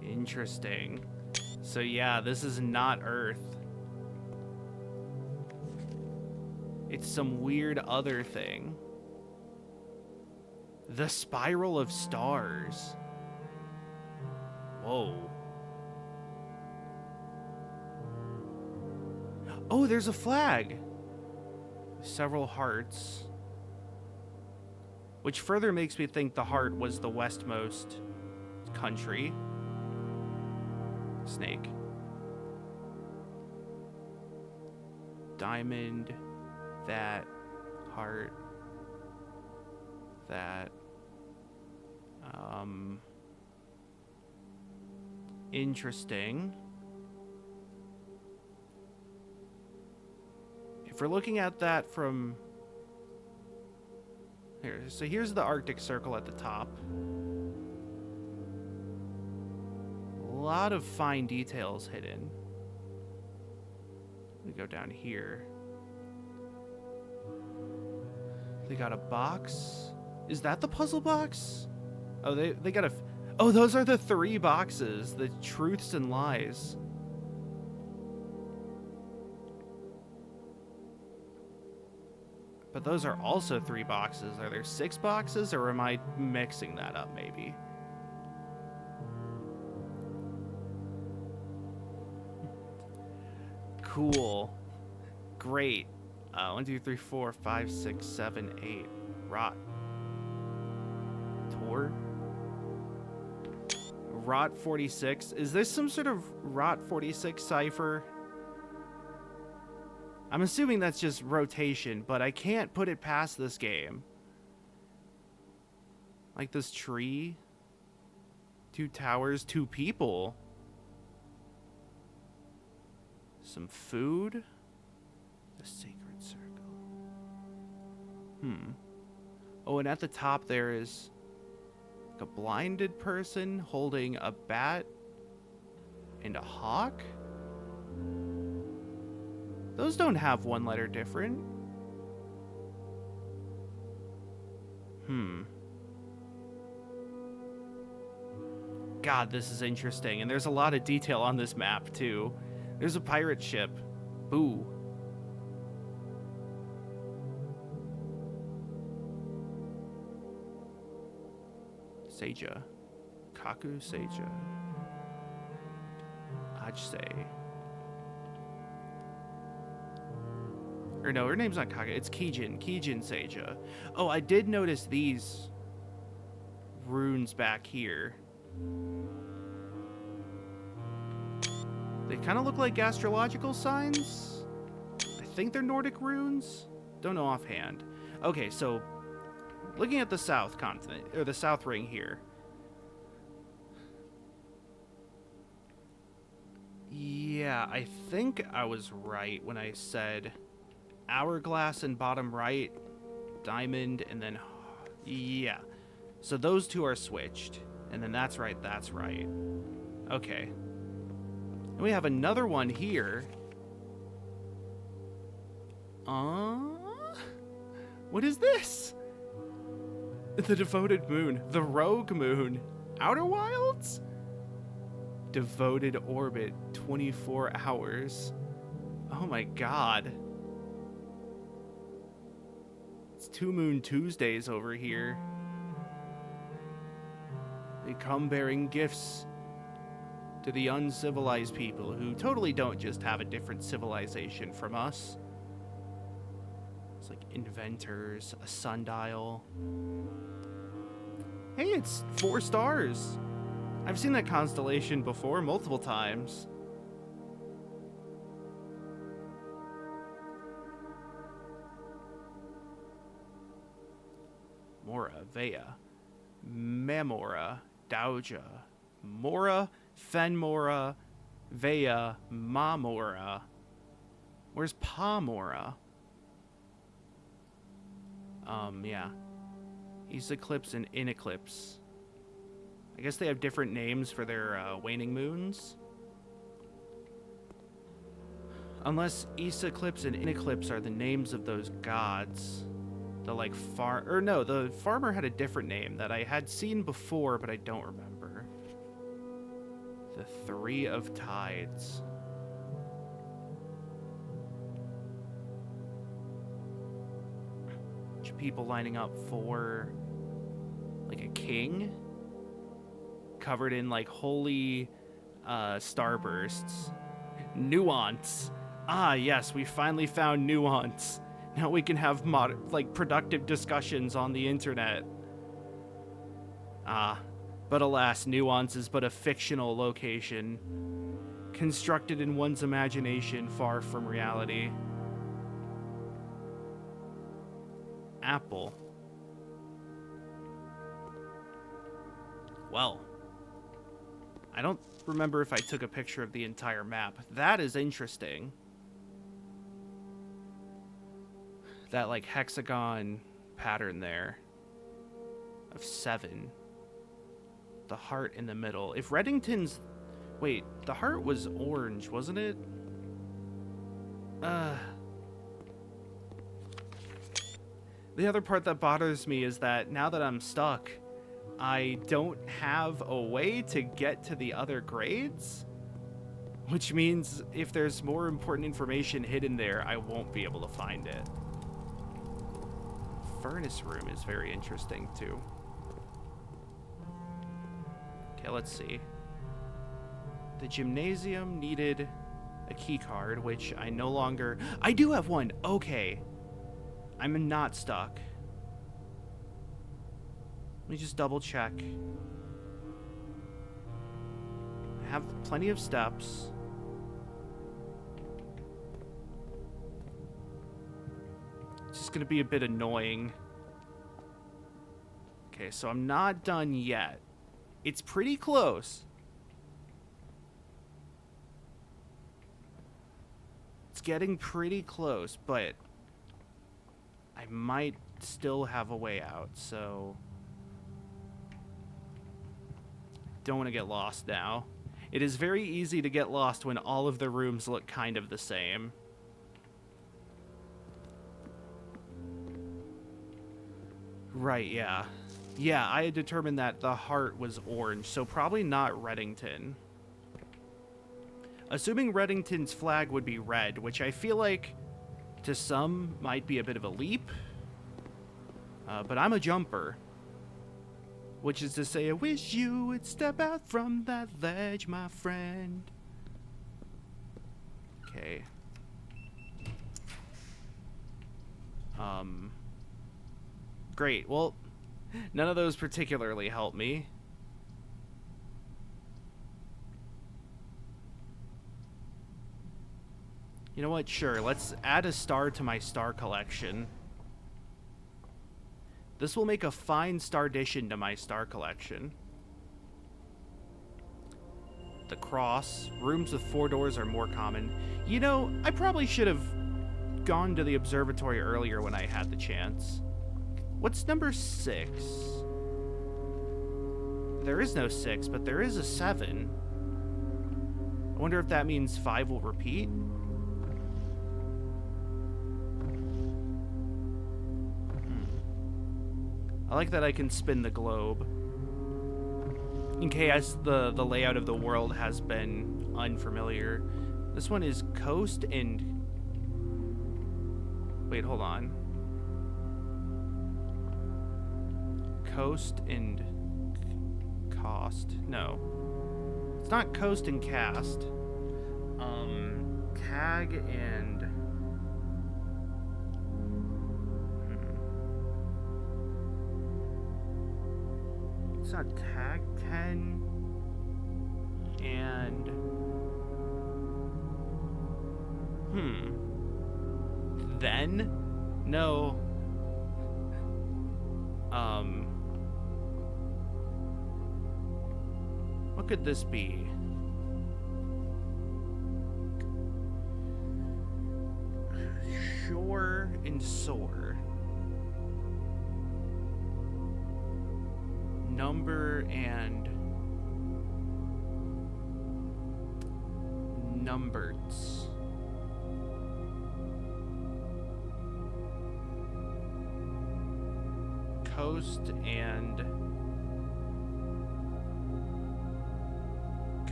Interesting. So yeah, this is not Earth. It's some weird other thing. The Spiral of Stars. Whoa. Oh, there's a flag. Several hearts. Which further makes me think the heart was the westmost country. Snake. Diamond. That. Heart. That. Interesting. If we're looking at that from here, so here's the Arctic Circle at the top. A lot of fine details hidden. We go down here. They got a box. Is that the puzzle box? Oh, they got a... Oh, those are the 3 boxes. The truths and lies. But those are also 3 boxes. Are there 6 boxes, or am I mixing that up, maybe? Cool. Great. 1, 2, 3, 4, 5, 6, 7, 8. Rot. Tor? Rot 46. Is this some sort of Rot 46 cipher? I'm assuming that's just rotation, but I can't put it past this game. Like this tree. 2 towers, 2 people. Some food. The sacred circle. Oh, and at the top there is like a blinded person holding a bat and a hawk. Those don't have 1 letter different. God, this is interesting. And there's a lot of detail on this map, too. There's a pirate ship. Boo. Seija. Kaku Seija. Ajse. Or no, her name's not Kaga. It's Kijin. Kijin Seija. Oh, I did notice these runes back here. They kind of look like astrological signs. I think they're Nordic runes. Don't know offhand. Okay, so looking at the south continent, or the south ring here. Yeah, I think I was right when I said hourglass in bottom right, diamond, and then, yeah. So those 2 are switched, and then that's right, that's right. Okay. And we have another one here. What is this? The devoted moon. The rogue moon. Outer Wilds? Devoted orbit. 24 hours. Oh my god. It's 2 Moon Tuesdays over here. They come bearing gifts to the uncivilized people who totally don't just have a different civilization from us. It's like inventors, a sundial. Hey, it's 4 stars. I've seen that constellation before multiple times. Mora, Vea, Mamora, Dauja, Mora, Fenmora, Vea, Mamora. Where's Pamora? Yeah. East Eclipse and In Eclipse. I guess they have different names for their waning moons. Unless East Eclipse and In Eclipse are the names of those gods. The the farmer had a different name that I had seen before, but I don't remember. The Three of Tides. Bunch of people lining up for like a king covered in like holy starbursts. Nuance. Ah, yes, we finally found nuance. Now we can have productive discussions on the internet. Ah, but alas, nuance is but a fictional location, constructed in one's imagination far from reality. Apple. Well, I don't remember if I took a picture of the entire map. That is interesting. That like hexagon pattern there of 7. The heart in the middle. If Reddington's... Wait, the heart was orange, wasn't it? The other part that bothers me is that now that I'm stuck, I don't have a way to get to the other grades, which means if there's more important information hidden there, I won't be able to find it. Furnace room is very interesting too. Okay, let's see. The gymnasium needed a key card, which I no longer... I do have one! Okay. I'm not stuck. Let me just double check. I have plenty of steps. It's just gonna be a bit annoying. Okay, so I'm not done yet. It's pretty close. It's getting pretty close, but I might still have a way out, so don't want to get lost now. It is very easy to get lost when all of the rooms look kind of the same. Right, yeah. Yeah, I had determined that the heart was orange, so probably not Reddington. Assuming Reddington's flag would be red, which I feel like to some might be a bit of a leap. But I'm a jumper. Which is to say, I wish you would step out from that ledge, my friend. Okay. Great. Well, none of those particularly help me. You know what? Sure, let's add a star to my star collection. This will make a fine star addition to my star collection. The cross. Rooms with 4 doors are more common. You know, I probably should have gone to the observatory earlier when I had the chance. What's number 6? There is no 6, but there is a 7. I wonder if that means 5 will repeat. I like that I can spin the globe. In case the layout of the world has been unfamiliar. This one is coast and... Wait, hold on. Coast and cost. No. It's not coast and cast. Tag and... It's not tag 10 and then no what could this be? Shore and soar. Number and numbereds. post and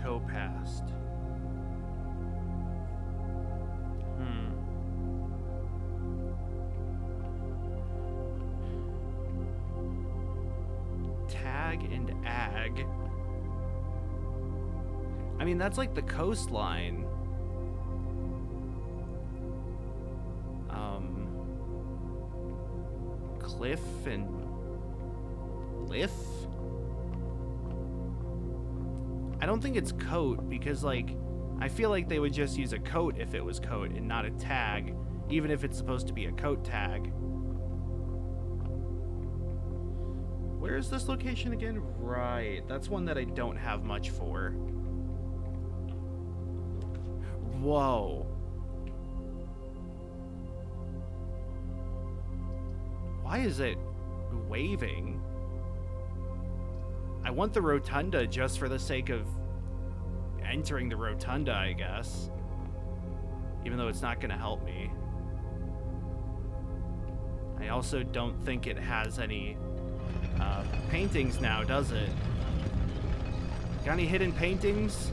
co-past. Tag and ag. I mean, that's like the coastline. Cliff and Liff? I don't think it's coat because, like, I feel like they would just use a coat if it was coat and not a tag, even if it's supposed to be a coat tag. Where is this location again? Right, that's one that I don't have much for. Whoa. Why is it waving? I want the rotunda just for the sake of entering the rotunda, I guess. Even though it's not going to help me. I also don't think it has any paintings now, does it? Got any hidden paintings?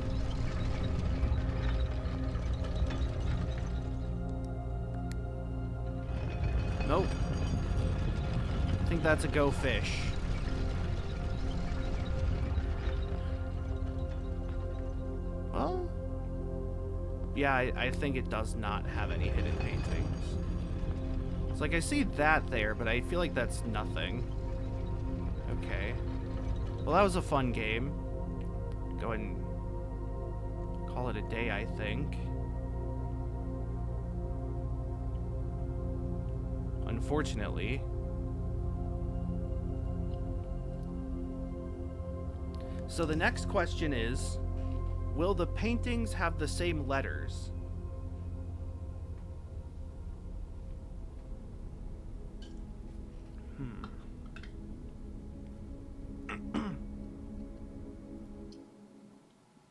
Nope. I think that's a go fish. Well, yeah, I think it does not have any hidden paintings. It's like I see that there, but I feel like that's nothing. Okay. Well, that was a fun game. Go and call it a day, I think. Unfortunately. So the next question is, will the paintings have the same letters?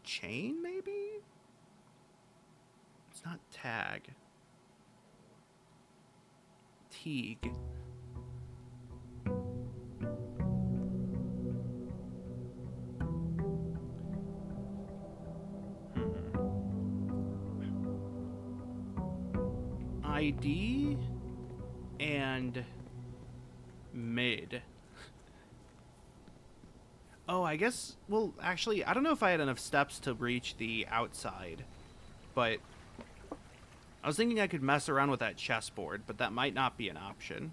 Chain, maybe? It's not tag. Teague. ID and mid. Oh, I guess, well, actually, I don't know if I had enough steps to reach the outside, but I was thinking I could mess around with that chessboard, but that might not be an option.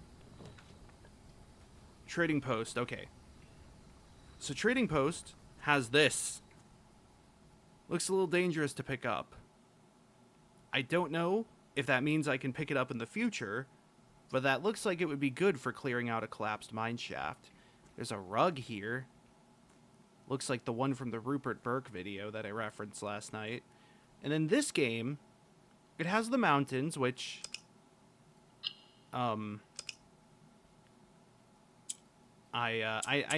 Trading post, okay. So trading post has this. Looks a little dangerous to pick up. I don't know if that means I can pick it up in the future, but that looks like it would be good for clearing out a collapsed mine shaft. There's a rug here. Looks like the one from the Rupert Burke video that I referenced last night. And in this game, it has the mountains, which I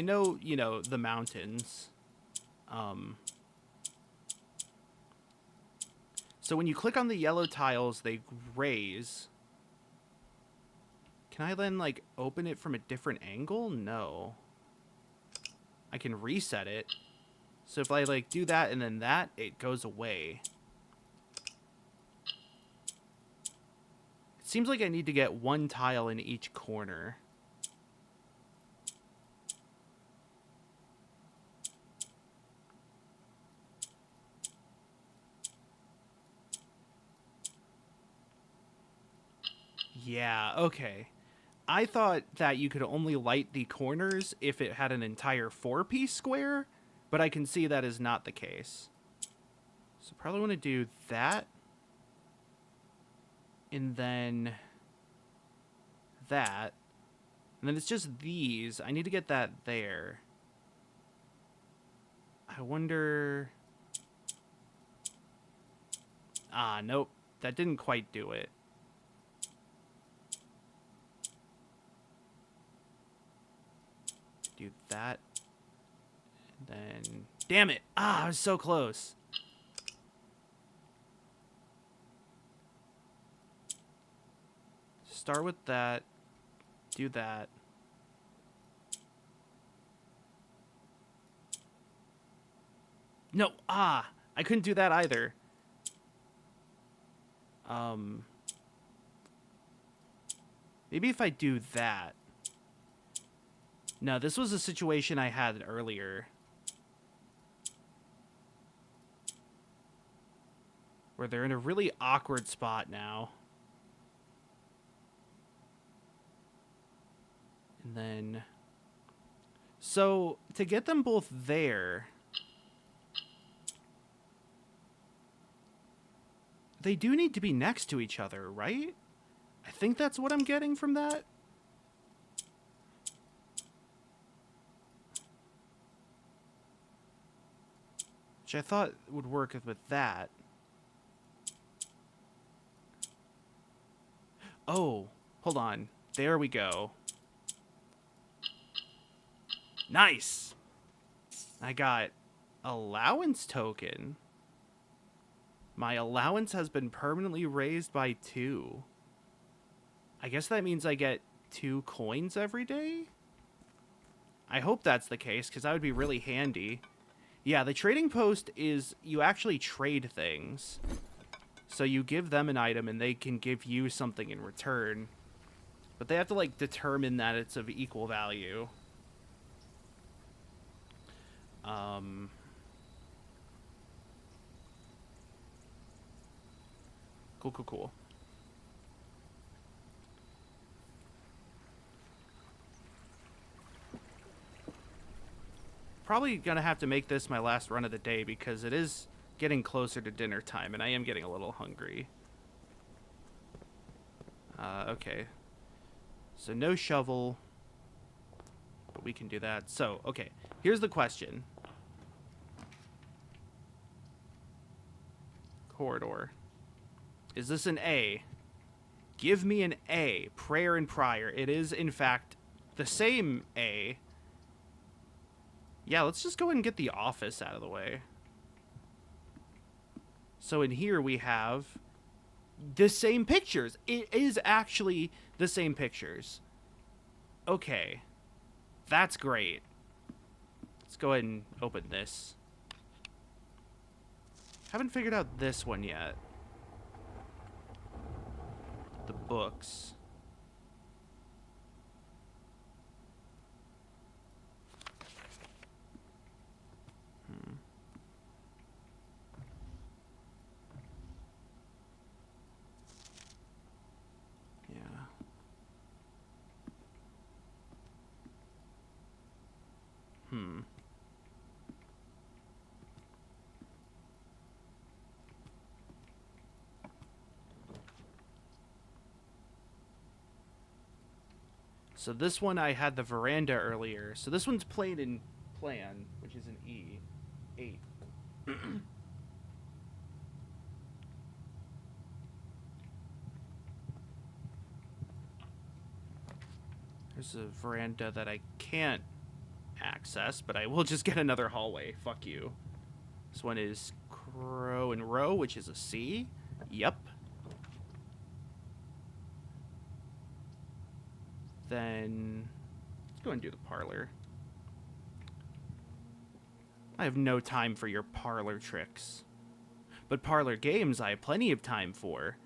know, you know, the mountains. So when you click on the yellow tiles, they raise. Can I then, like, open it from a different angle? No. I can reset it. So if I, like, do that and then that, it goes away. It seems like I need to get one tile in each corner. Yeah, okay. I thought that you could only light the corners if it had an entire 4-piece square, but I can see that is not the case. So probably want to do that. And then that. And then it's just these. I need to get that there. I wonder... Ah, nope. That didn't quite do it. Do that. And then... Damn it! Ah, I was so close. Start with that. Do that. No, I couldn't do that either. Maybe if I do that. No, this was a situation I had earlier. Where they're in a really awkward spot now. And then... So, to get them both there... They do need to be next to each other, right? I think that's what I'm getting from that. Which I thought would work with that. Oh, hold on. There we go. Nice! I got allowance token. My allowance has been permanently raised by 2. I guess that means I get 2 coins every day? I hope that's the case, because that would be really handy. Yeah, the trading post is you actually trade things. So you give them an item and they can give you something in return. But they have to, like, determine that it's of equal value. Cool. Probably gonna have to make this my last run of the day because it is getting closer to dinner time and I am getting a little hungry. Okay. So no shovel. But we can do that. So, okay. Here's the question. Corridor. Is this an A? Give me an A. Prayer and Prior. It is, in fact, the same A. Yeah, let's just go ahead and get the office out of the way. So in here we have the same pictures. It is actually the same pictures. Okay. That's great. Let's go ahead and open this. Haven't figured out this one yet. The books. Yeah. So this one I had the veranda earlier. So this one's played in plan, which is an E. 8. There's a veranda that I can't access, but I will just get another hallway. Fuck you. This one is Crow and Row, which is a C. Yep. Then let's go and do the parlor. I have no time for your parlor tricks. But parlor games I have plenty of time for.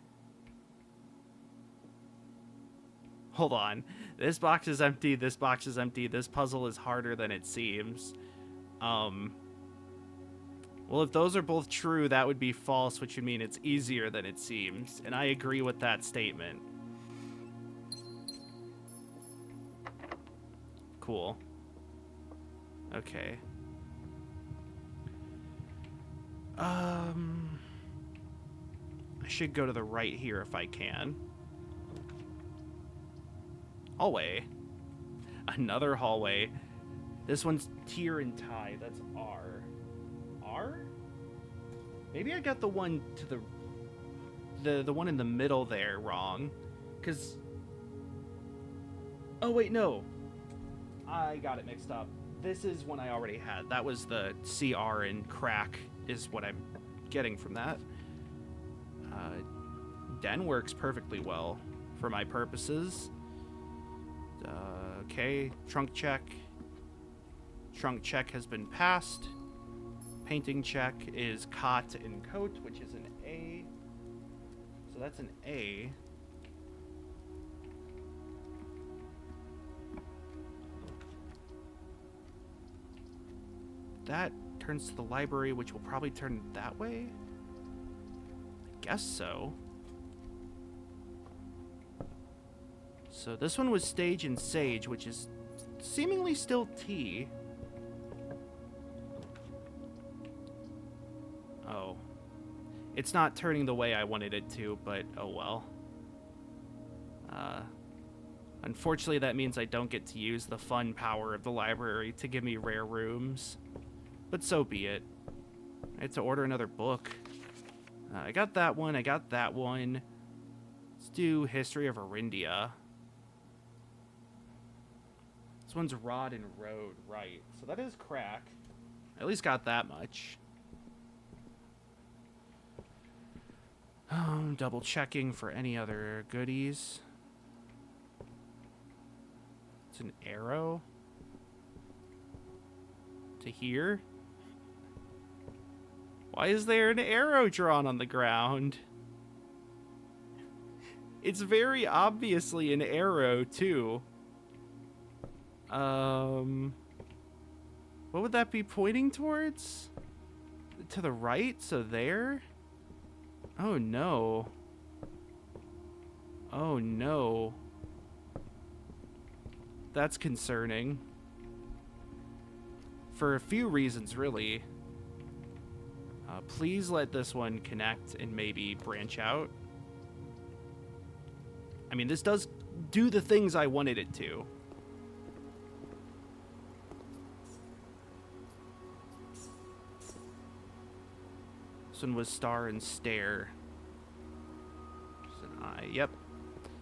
Hold on. This box is empty, this box is empty, this puzzle is harder than it seems. Well, if those are both true, that would be false, which would mean it's easier than it seems. And I agree with that statement. Cool. Okay. I should go to the right here if I can. Hallway. Another hallway. This one's tier and tie. That's R. R? Maybe I got the one to the one in the middle there wrong. Cause oh wait, no. I got it mixed up. This is one I already had. That was the CR and crack is what I'm getting from that. Den works perfectly well for my purposes. Okay, trunk check. Trunk check has been passed. Painting check is cot and coat, which is an A. So that's an A. That turns to the library, which will probably turn that way? I guess so. So this one was stage and sage, which is seemingly still T. Oh. It's not turning the way I wanted it to, but oh well. Unfortunately, that means I don't get to use the fun power of the library to give me rare rooms. But so be it. I had to order another book. I got that one, I got that one. Let's do History of Arindia. This one's Rod and Road, right. So that is crack. I at least got that much. Double checking for any other goodies. It's an arrow. To here? Why is there an arrow drawn on the ground? It's very obviously an arrow, too. What would that be pointing towards? To the right? So there? Oh, no. Oh, no. That's concerning. For a few reasons, really. Please let this one connect and maybe branch out. I mean, this does do the things I wanted it to. This one was star and stare. There's an eye. Yep.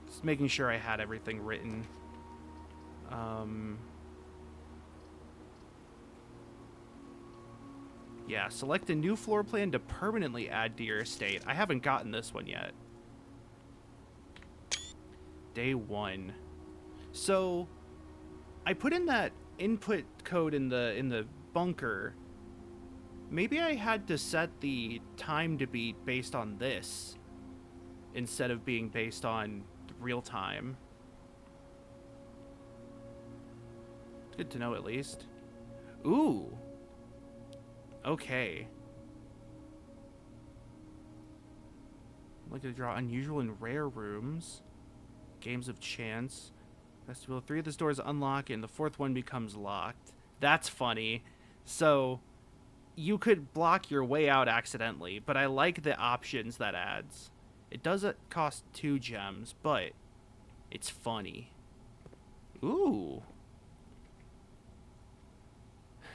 Just making sure I had everything written. Yeah, select a new floor plan to permanently add to your estate. I haven't gotten this one yet. Day 1. So, I put in that input code in the bunker. Maybe I had to set the time to be based on this instead of being based on real time. Good to know, at least. Ooh. Okay. Like to draw unusual and rare rooms. Games of chance. Festival. 3 of the doors unlock and the 4th one becomes locked. That's funny. So, you could block your way out accidentally, but I like the options that adds. It doesn't cost 2 gems, but it's funny. Ooh.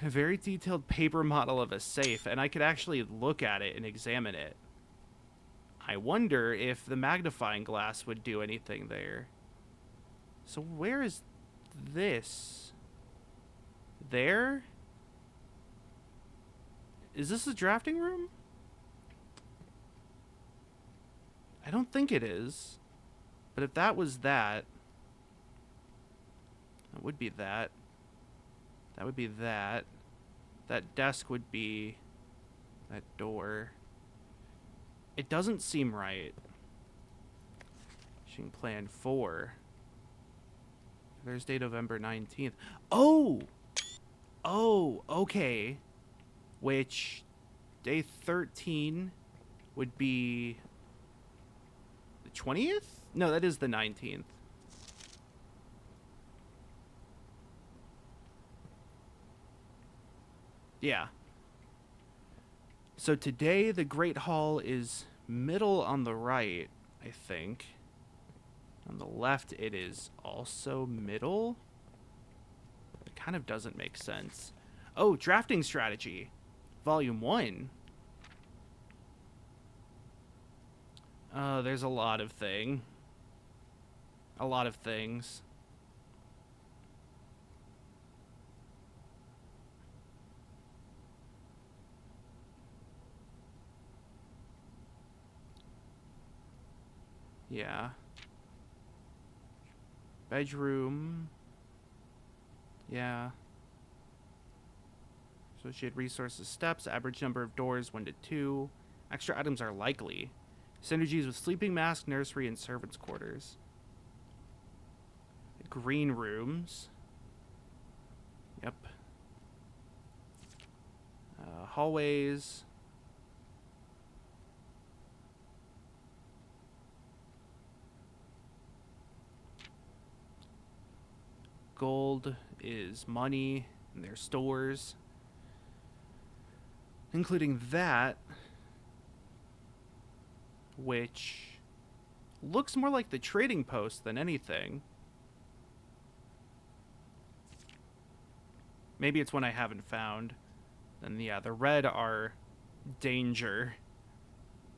A very detailed paper model of a safe, and I could actually look at it and examine it. I wonder if the magnifying glass would do anything there. So where is this? There? Is this a drafting room? I don't think it is. But if that was that, that would be that. That would be that. That desk would be that door. It doesn't seem right. Fishing plan 4. Thursday, November 19th. Oh! Oh, okay. Which day 13 would be the 20th? No, that is the 19th. Yeah. So today the Great Hall is middle on the right, I think. On the left it is also middle. It kind of doesn't make sense. Oh, drafting strategy. Volume 1. There's a lot of things. Yeah. Bedroom. Yeah. Associated resources steps. Average number of doors 1 to 2. Extra items are likely. Synergies with sleeping mask, nursery, and servants' quarters. Green rooms. Yep. Hallways. Gold is money in their stores. Including that, which looks more like the trading post than anything. Maybe it's one I haven't found. Then, yeah, the red are danger.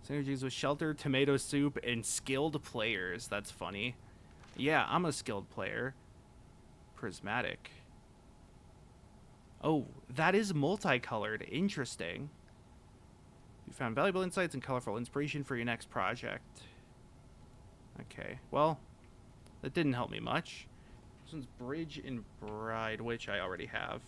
Synergies with shelter, tomato soup, and skilled players. That's funny. Yeah, I'm a skilled player. Prismatic. Oh, that is multicolored. Interesting. You found valuable insights and colorful inspiration for your next project. Okay, well, that didn't help me much. This one's Bridge and Bride, which I already have.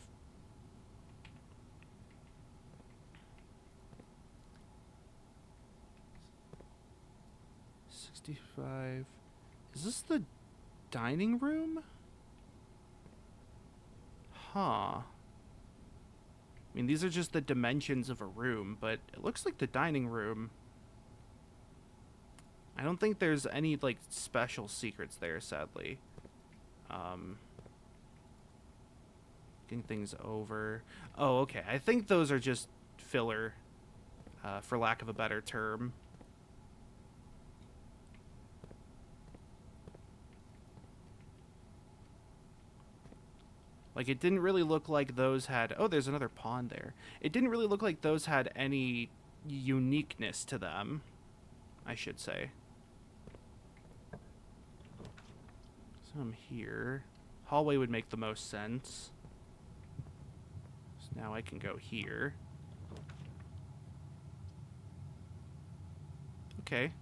$65. Is this the dining room? Huh. I mean, these are just the dimensions of a room, but it looks like the dining room. I don't think there's any, like, special secrets there, sadly. Getting things over. Oh, okay. I think those are just filler, for lack of a better term. Like, it didn't really look like those had... Oh, there's another pond there. It didn't really look like those had any uniqueness to them, I should say. So I'm here. Hallway would make the most sense. So now I can go here. Okay.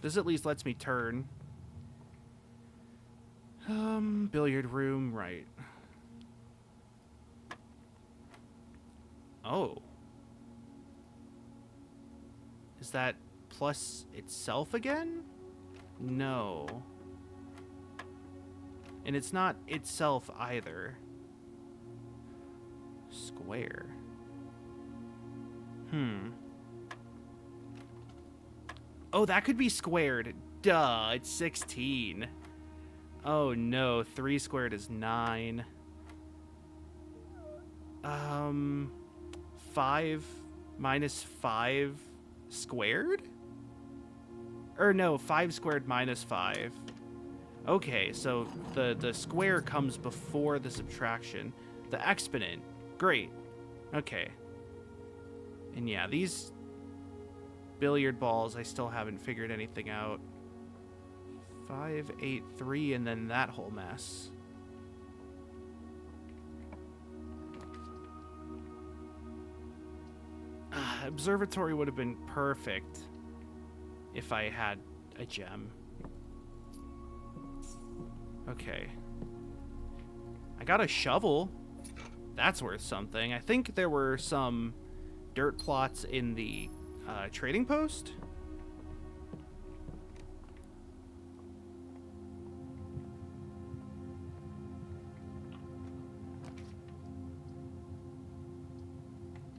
This at least lets me turn. Billiard room, right. Oh. Is that plus itself again? No. And it's not itself either. Square. Oh, that could be squared. Duh, it's 16. Oh no, 3 squared is 9. 5 minus 5 squared? Or no, 5 squared minus 5. Okay, so the square comes before the subtraction. The exponent. Great. Okay. And yeah, these billiard balls, I still haven't figured anything out. 5, 8, 3, and then that whole mess. Observatory would have been perfect if I had a gem. Okay. I got a shovel. That's worth something. I think there were some dirt plots in the trading post.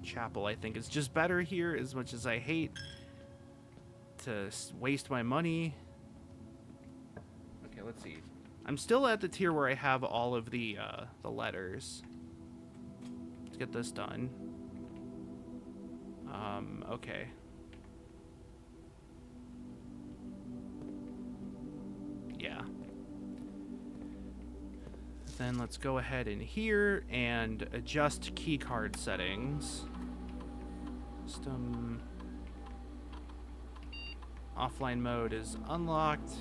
Chapel, I think, is just better here, as much as I hate to waste my money. Okay, let's see. I'm still at the tier where I have all of the letters. Let's get this done. Okay. Yeah. Then let's go ahead in here and adjust keycard settings. System offline mode is unlocked.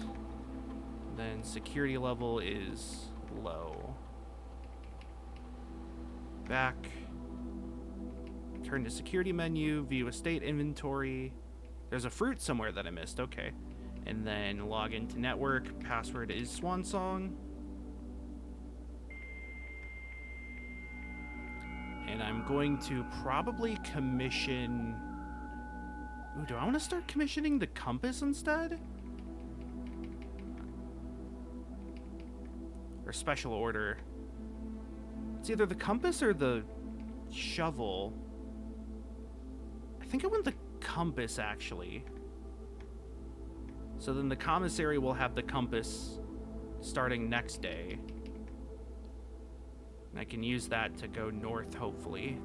Then security level is low. Back. Turn to security menu, view estate inventory. There's a fruit somewhere that I missed, okay. And then log into network, password is swansong. And And I'm going to probably commission... Ooh, do I want to start commissioning the compass instead? Or special order. It's either the compass or the shovel. I think I want the compass, actually. So then the commissary will have the compass starting next day. And I can use that to go north, hopefully.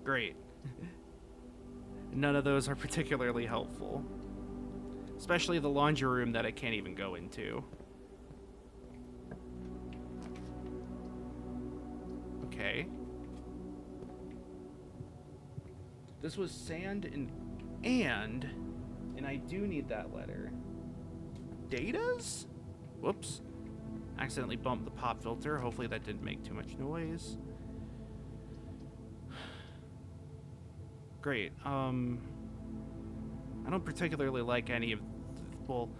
Great. None of those are particularly helpful. Especially the laundry room that I can't even go into. Okay. This was sand and I do need that letter. Data's? Whoops. Accidentally bumped the pop filter. Hopefully that didn't make too much noise. Great. I don't particularly like any of... Well,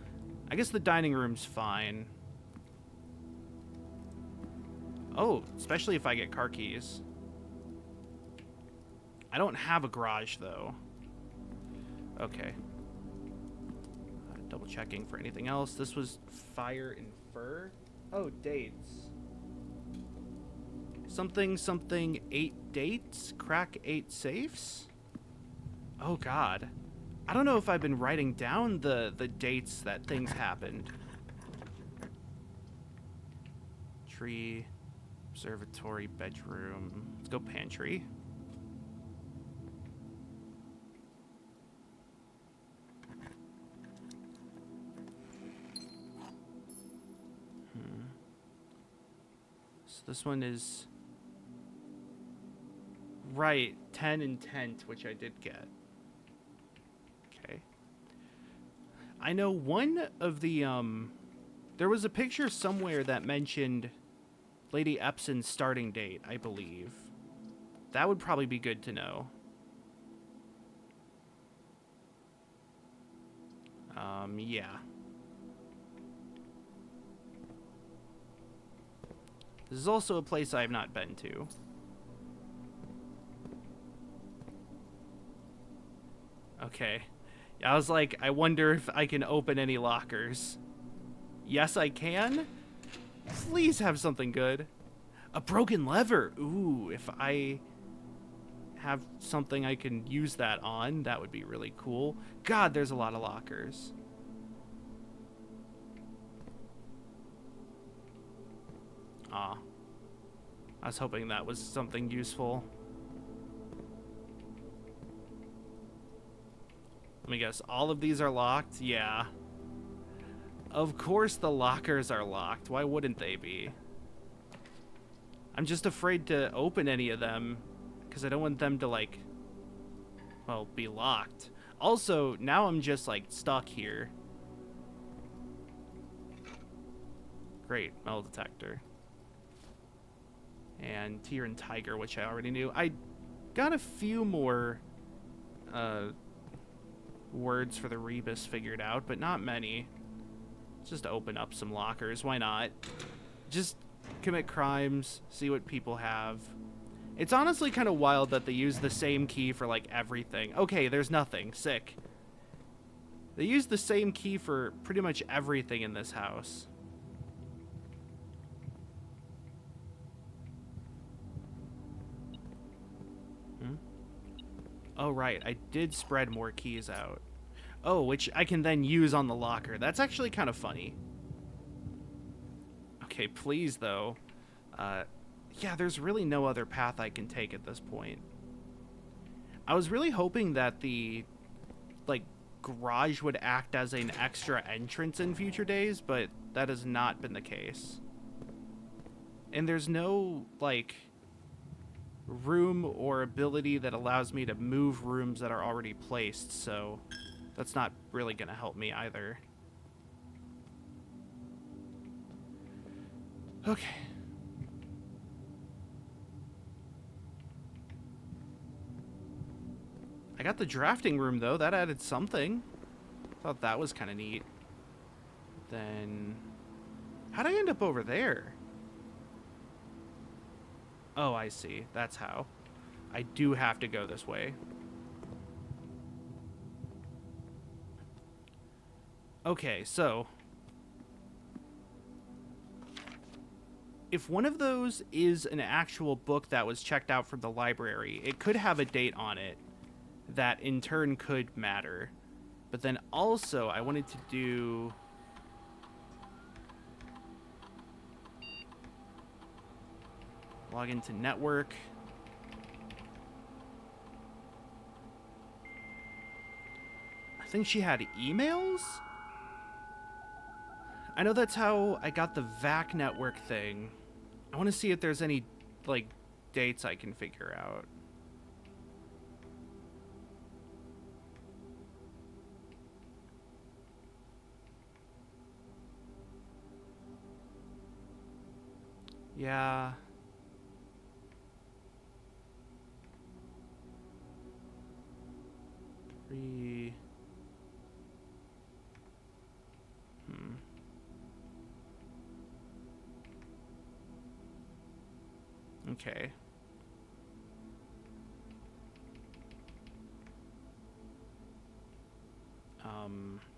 I guess the dining room's fine. Oh, especially if I get car keys. I don't have a garage, though. Okay. Double checking for anything else. This was fire and fur. Oh, dates. Something, 8 dates? Crack 8 safes? Oh, God. I don't know if I've been writing down the dates that things happened. Tree, observatory, bedroom. Let's go pantry. So this one is... Right, 10 and tent, which I did get. Okay. I know one of the, there was a picture somewhere that mentioned Lady Epson's starting date, I believe. That would probably be good to know. Yeah. This is also a place I have not been to. Okay. I was like, I wonder if I can open any lockers. Yes, I can. Please have something good. A broken lever. Ooh, if I have something I can use that on, that would be really cool. God, there's a lot of lockers. Aw. I was hoping that was something useful. Let me guess, all of these are locked? Yeah. Of course the lockers are locked. Why wouldn't they be? I'm just afraid to open any of them because I don't want them to, like, well, be locked. Also, now I'm just, like, stuck here. Great, metal detector. And Tier and Tiger, which I already knew. I got a few more words for the rebus figured out, but not many. Just open up some lockers. Why not? Just commit crimes, see what people have. It's honestly kind of wild that they use the same key for, like, everything. Okay, there's nothing. Sick. They use the same key for pretty much everything in this house. Oh, right. I did spread more keys out. Oh, which I can then use on the locker. That's actually kind of funny. Okay, please, though. Yeah, there's really no other path I can take at this point. I was really hoping that the, like, garage would act as an extra entrance in future days, but that has not been the case. And there's no, like, room or ability that allows me to move rooms that are already placed, so that's not really going to help me either. Okay. I got the drafting room, though. That added something. Thought that was kind of neat. Then... how'd I end up over there? Oh, I see. That's how. I do have to go this way. Okay, so if one of those is an actual book that was checked out from the library, it could have a date on it that in turn could matter. But then also I wanted to do... log into network. I think she had emails? I know that's how I got the VAC network thing. I want to see if there's any, like, dates I can figure out. Yeah. Okay.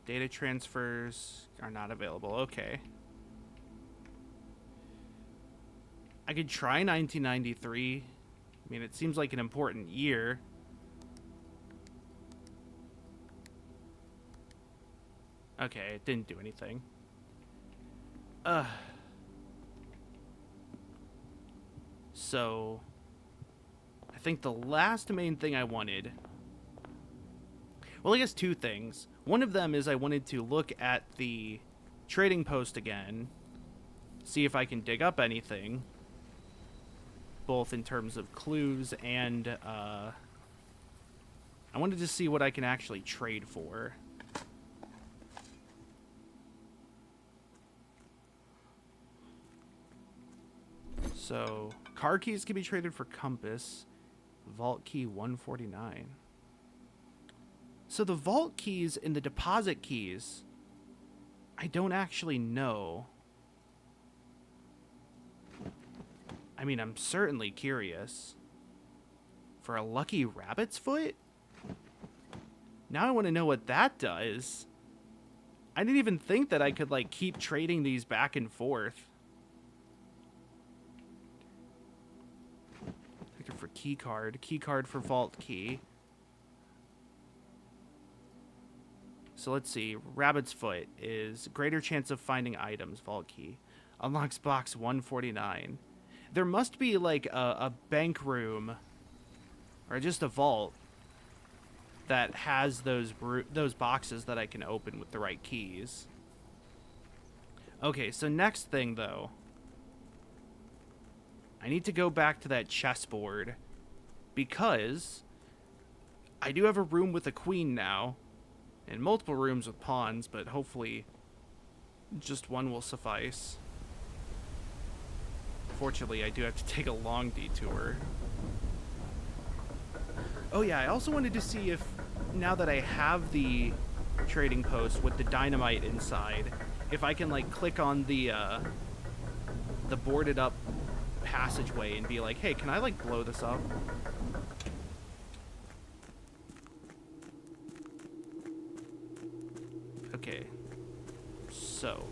Data transfers are not available. Okay. I could try 1993. I mean, it seems like an important year. Okay, it didn't do anything. So, I think the last main thing I wanted... Well, I guess two things. One of them is I wanted to look at the trading post again, see if I can dig up anything, both in terms of clues and, I wanted to see what I can actually trade for. So, car keys can be traded for compass. Vault key 149. So the vault keys and the deposit keys, I don't actually know. I mean, I'm certainly curious. For a lucky rabbit's foot? Now I want to know what that does. I didn't even think that I could, like, keep trading these back and forth. For key card for vault key. So let's see, rabbit's foot is greater chance of finding items, vault key. Unlocks box 149. There must be like a bank room or just a vault that has those boxes that I can open with the right keys. Okay, so next thing though, I need to go back to that chessboard because I do have a room with a queen now and multiple rooms with pawns, but hopefully just one will suffice. Fortunately, I do have to take a long detour. Oh yeah, I also wanted to see if, now that I have the trading post with the dynamite inside, if I can like click on the boarded up passageway and be like, hey, can I like blow this up? Okay, so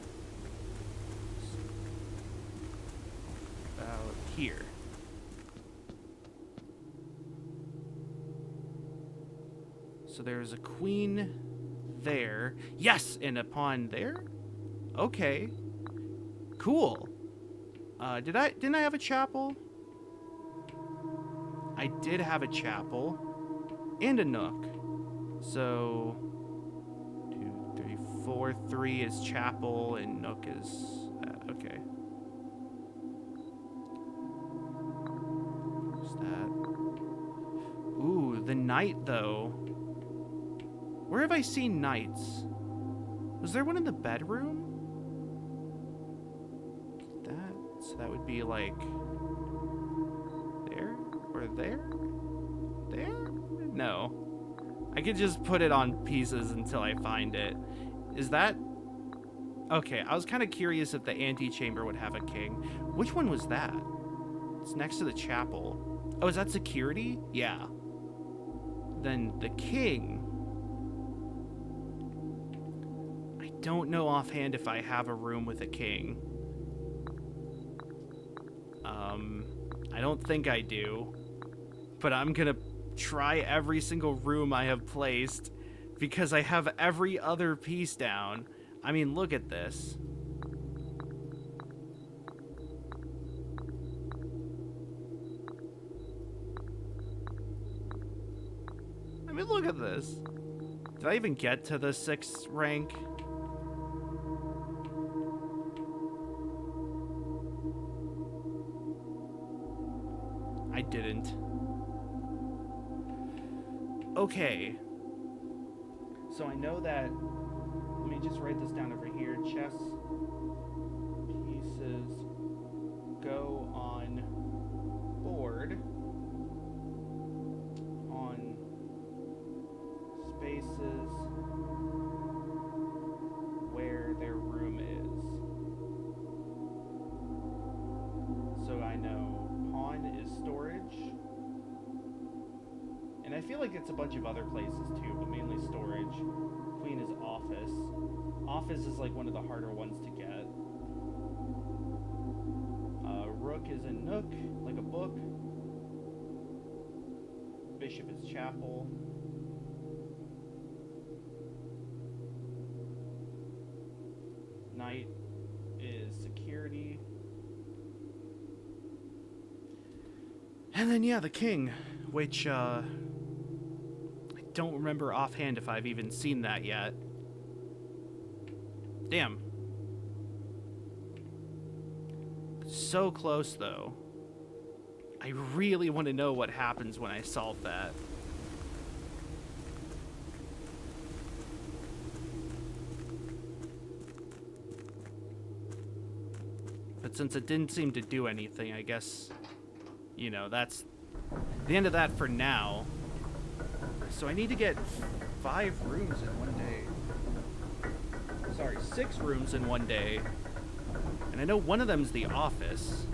about here. So there's a queen there. Yes, and a pawn there. Okay, cool. Didn't I have a chapel? I did have a chapel and a nook. So 2, 3, 4, 3 is chapel and nook is okay. What's that? Ooh, the knight though. Where have I seen knights? Was there one in the bedroom? So that would be like there or there? There? No. I could just put it on pieces until I find it. Is that... Okay, I was kind of curious if the antechamber would have a king. Which one was that? It's next to the chapel. Oh, is that security? Yeah. Then the king. I don't know offhand if I have a room with a king. I don't think I do. But I'm gonna try every single room I have placed because I have every other piece down. I mean, look at this. I mean, look at this. Did I even get to the 6th rank? I didn't. Okay. So I know that, let me just write this down over here. Chess pieces go on board on spaces where their room is. So I know pawn is storage. And I feel like it's a bunch of other places too, but mainly storage. Queen is office. Office is like one of the harder ones to get. Rook is a nook, like a book. Bishop is chapel. Knight is security. And then, yeah, the king, which, I don't remember offhand if I've even seen that yet. Damn. So close, though. I really want to know what happens when I solve that. But since it didn't seem to do anything, I guess, you know, that's the end of that for now. So I need to get 5 rooms in one day. Sorry, 6 rooms in one day. And I know one of them's the office.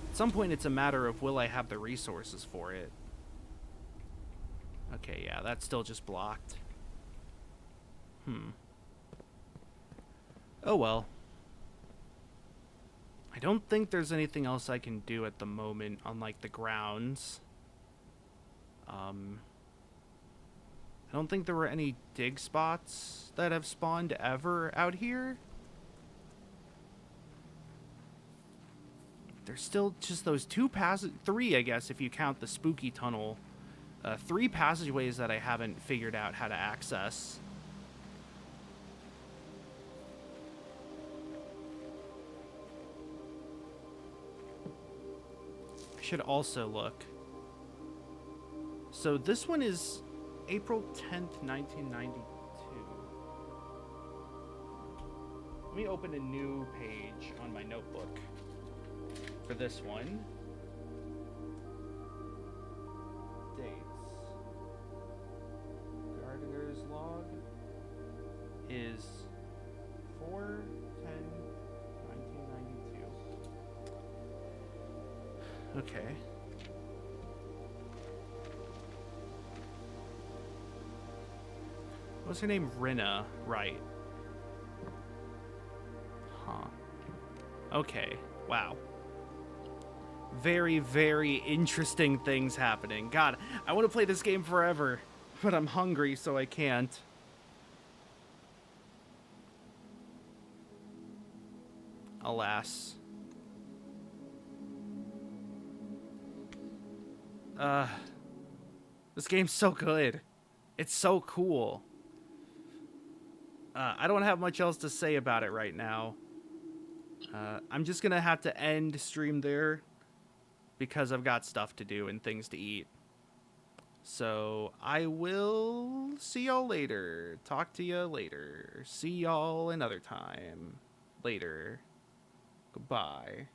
At some point it's a matter of will I have the resources for it. Okay, yeah, that's still just blocked. Oh well. I don't think there's anything else I can do at the moment on, like, the grounds. I don't think there were any dig spots that have spawned ever out here. There's still just those 3, I guess, if you count the spooky tunnel. 3 passageways that I haven't figured out how to access. I should also look. So this one is April 10th, 1992. Let me open a new page on my notebook for this one. Dates. Gardener's log is 4/10/1992. Okay. What's her name? Rinna, right. Huh. Okay. Wow. Very, very interesting things happening. God, I want to play this game forever, but I'm hungry, so I can't. Alas. This game's so good. It's so cool. I don't have much else to say about it right now. I'm just gonna have to end stream there because I've got stuff to do and things to eat. So I will see y'all later. Talk to you later. See y'all another time. Later. Goodbye.